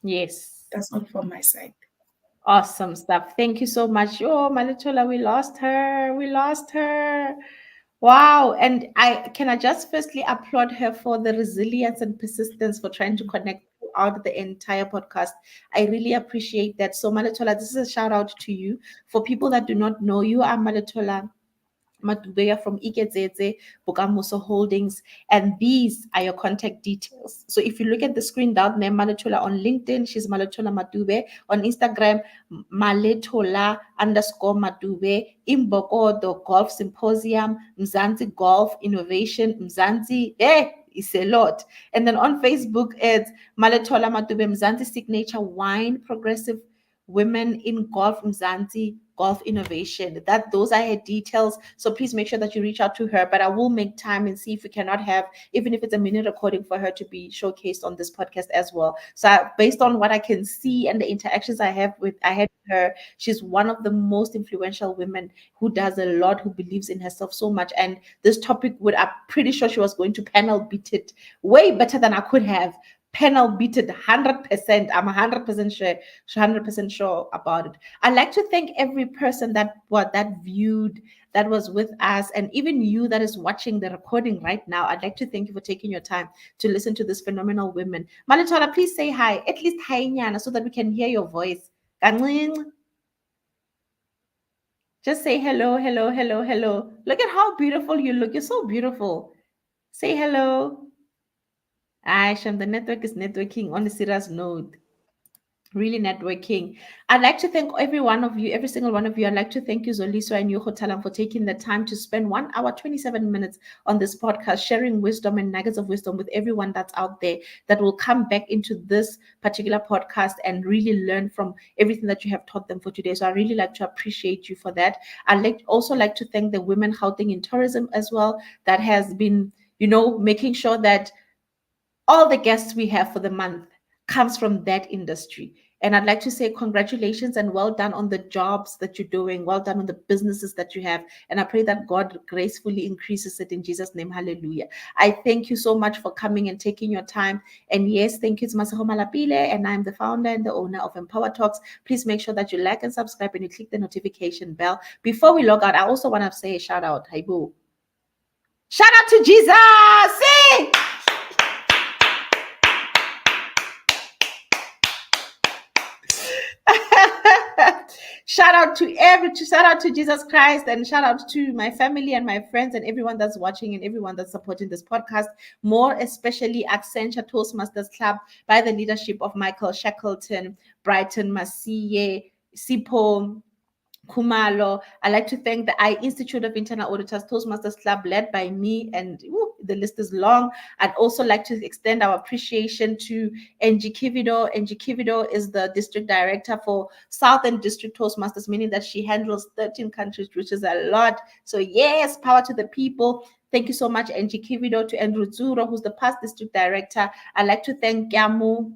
Yes. That's all from my side. Awesome stuff. Thank you so much. Oh, Malitola, we lost her. We lost her. Wow. And I just firstly applaud her for the resilience and persistence for trying to connect throughout the entire podcast. I really appreciate that. So, Malitola, this is a shout out to you. For people that do not know you, I'm Malitola Matubeya from Ikedzeze Bokamoso Holdings, and these are your contact details. So if you look at the screen down there, Maletola on LinkedIn, she's Maletola Matube. On Instagram, Maletola underscore Matube. Imbokodo Golf Symposium, Mzansi Golf Innovation, Mzansi, it's a lot. And then on Facebook, it's Maletola Matube, Mzansi Signature Wine Progressive Women in Golf Mzansi Golf Innovation. That those are her details. So please make sure that you reach out to her. But I will make time and see if we cannot have, even if it's a mini recording, for her to be showcased on this podcast as well. So based on what I can see and the interactions I had with her, she's one of the most influential women who does a lot, who believes in herself so much. And this topic I'm pretty sure she was going to panel beat it way better than I could have panel beat it 100%. I'm 100% sure, 100% sure about it. I'd like to thank every person that viewed, that was with us, and even you that is watching the recording right now. I'd like to thank you for taking your time to listen to this phenomenal women. Malitola, please say hi, at least hi nyana, so that we can hear your voice. Kancinci. Just say hello, hello, hello, hello. Look at how beautiful you look. You're so beautiful. Say hello. Aisha, the network is networking on a serious note. Really networking. I'd like to thank every one of you, every single one of you. I'd like to thank you, Zoliso and Yoko Talam, for taking the time to spend 1 hour, 27 minutes on this podcast, sharing wisdom and nuggets of wisdom with everyone that's out there that will come back into this particular podcast and really learn from everything that you have taught them for today. So I really like to appreciate you for that. Also like to thank the women housing in tourism as well, that has been, making sure that all the guests we have for the month comes from that industry. And I'd like to say congratulations and well done on the jobs that you're doing. Well done on the businesses that you have. And I pray that God gracefully increases it in Jesus' name. Hallelujah. I thank you so much for coming and taking your time. And yes, thank you to Masaho Malapile. And I'm the founder and the owner of Empower Talks. Please make sure that you like and subscribe and you click the notification bell. Before we log out, I also want to say a shout out. Haibu. Shout out to Jesus. Sing! Shout out to Jesus Christ, and shout out to my family and my friends and everyone that's watching and everyone that's supporting this podcast. More especially Accenture Toastmasters Club by the leadership of Michael Shackleton, Brighton Masiye, Sipo Kumalo. I'd like to thank the I Institute of Internal Auditors Toastmasters Club, led by me, and the list is long. I'd also like to extend our appreciation to Angie Kivido. Angie Kivido is the district director for Southern District Toastmasters, meaning that she handles 13 countries, which is a lot. So yes, power to the people. Thank you so much, Angie Kivido. To Andrew Zuro, who's the past district director. I'd like to thank Gamu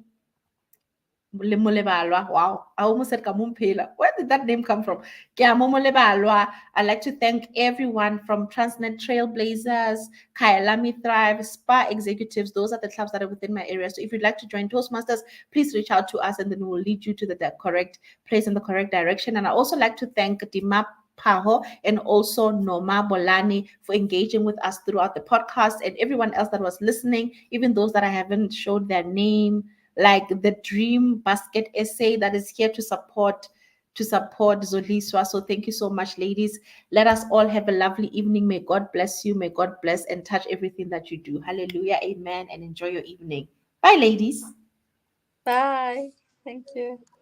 Molebalwa. Wow, I almost said Kamumpela. Where did that name come from? Kiamo Molebalwa. I'd like to thank everyone from Transnet Trailblazers, Kailami Thrive, Spa Executives. Those are the clubs that are within my area. So if you'd like to join Toastmasters, please reach out to us and then we'll lead you to the correct place and the correct direction. And I also like to thank Dimap Paho and also Noma Bolani for engaging with us throughout the podcast, and everyone else that was listening, even those that I haven't showed their name, like the Dream Basket Essay that is here to support Zoliswa. So thank you so much, ladies. Let us all have a lovely evening. May God bless you. May God bless and touch everything that you do. Hallelujah. Amen. And enjoy your evening. Bye, ladies. Bye. Thank you.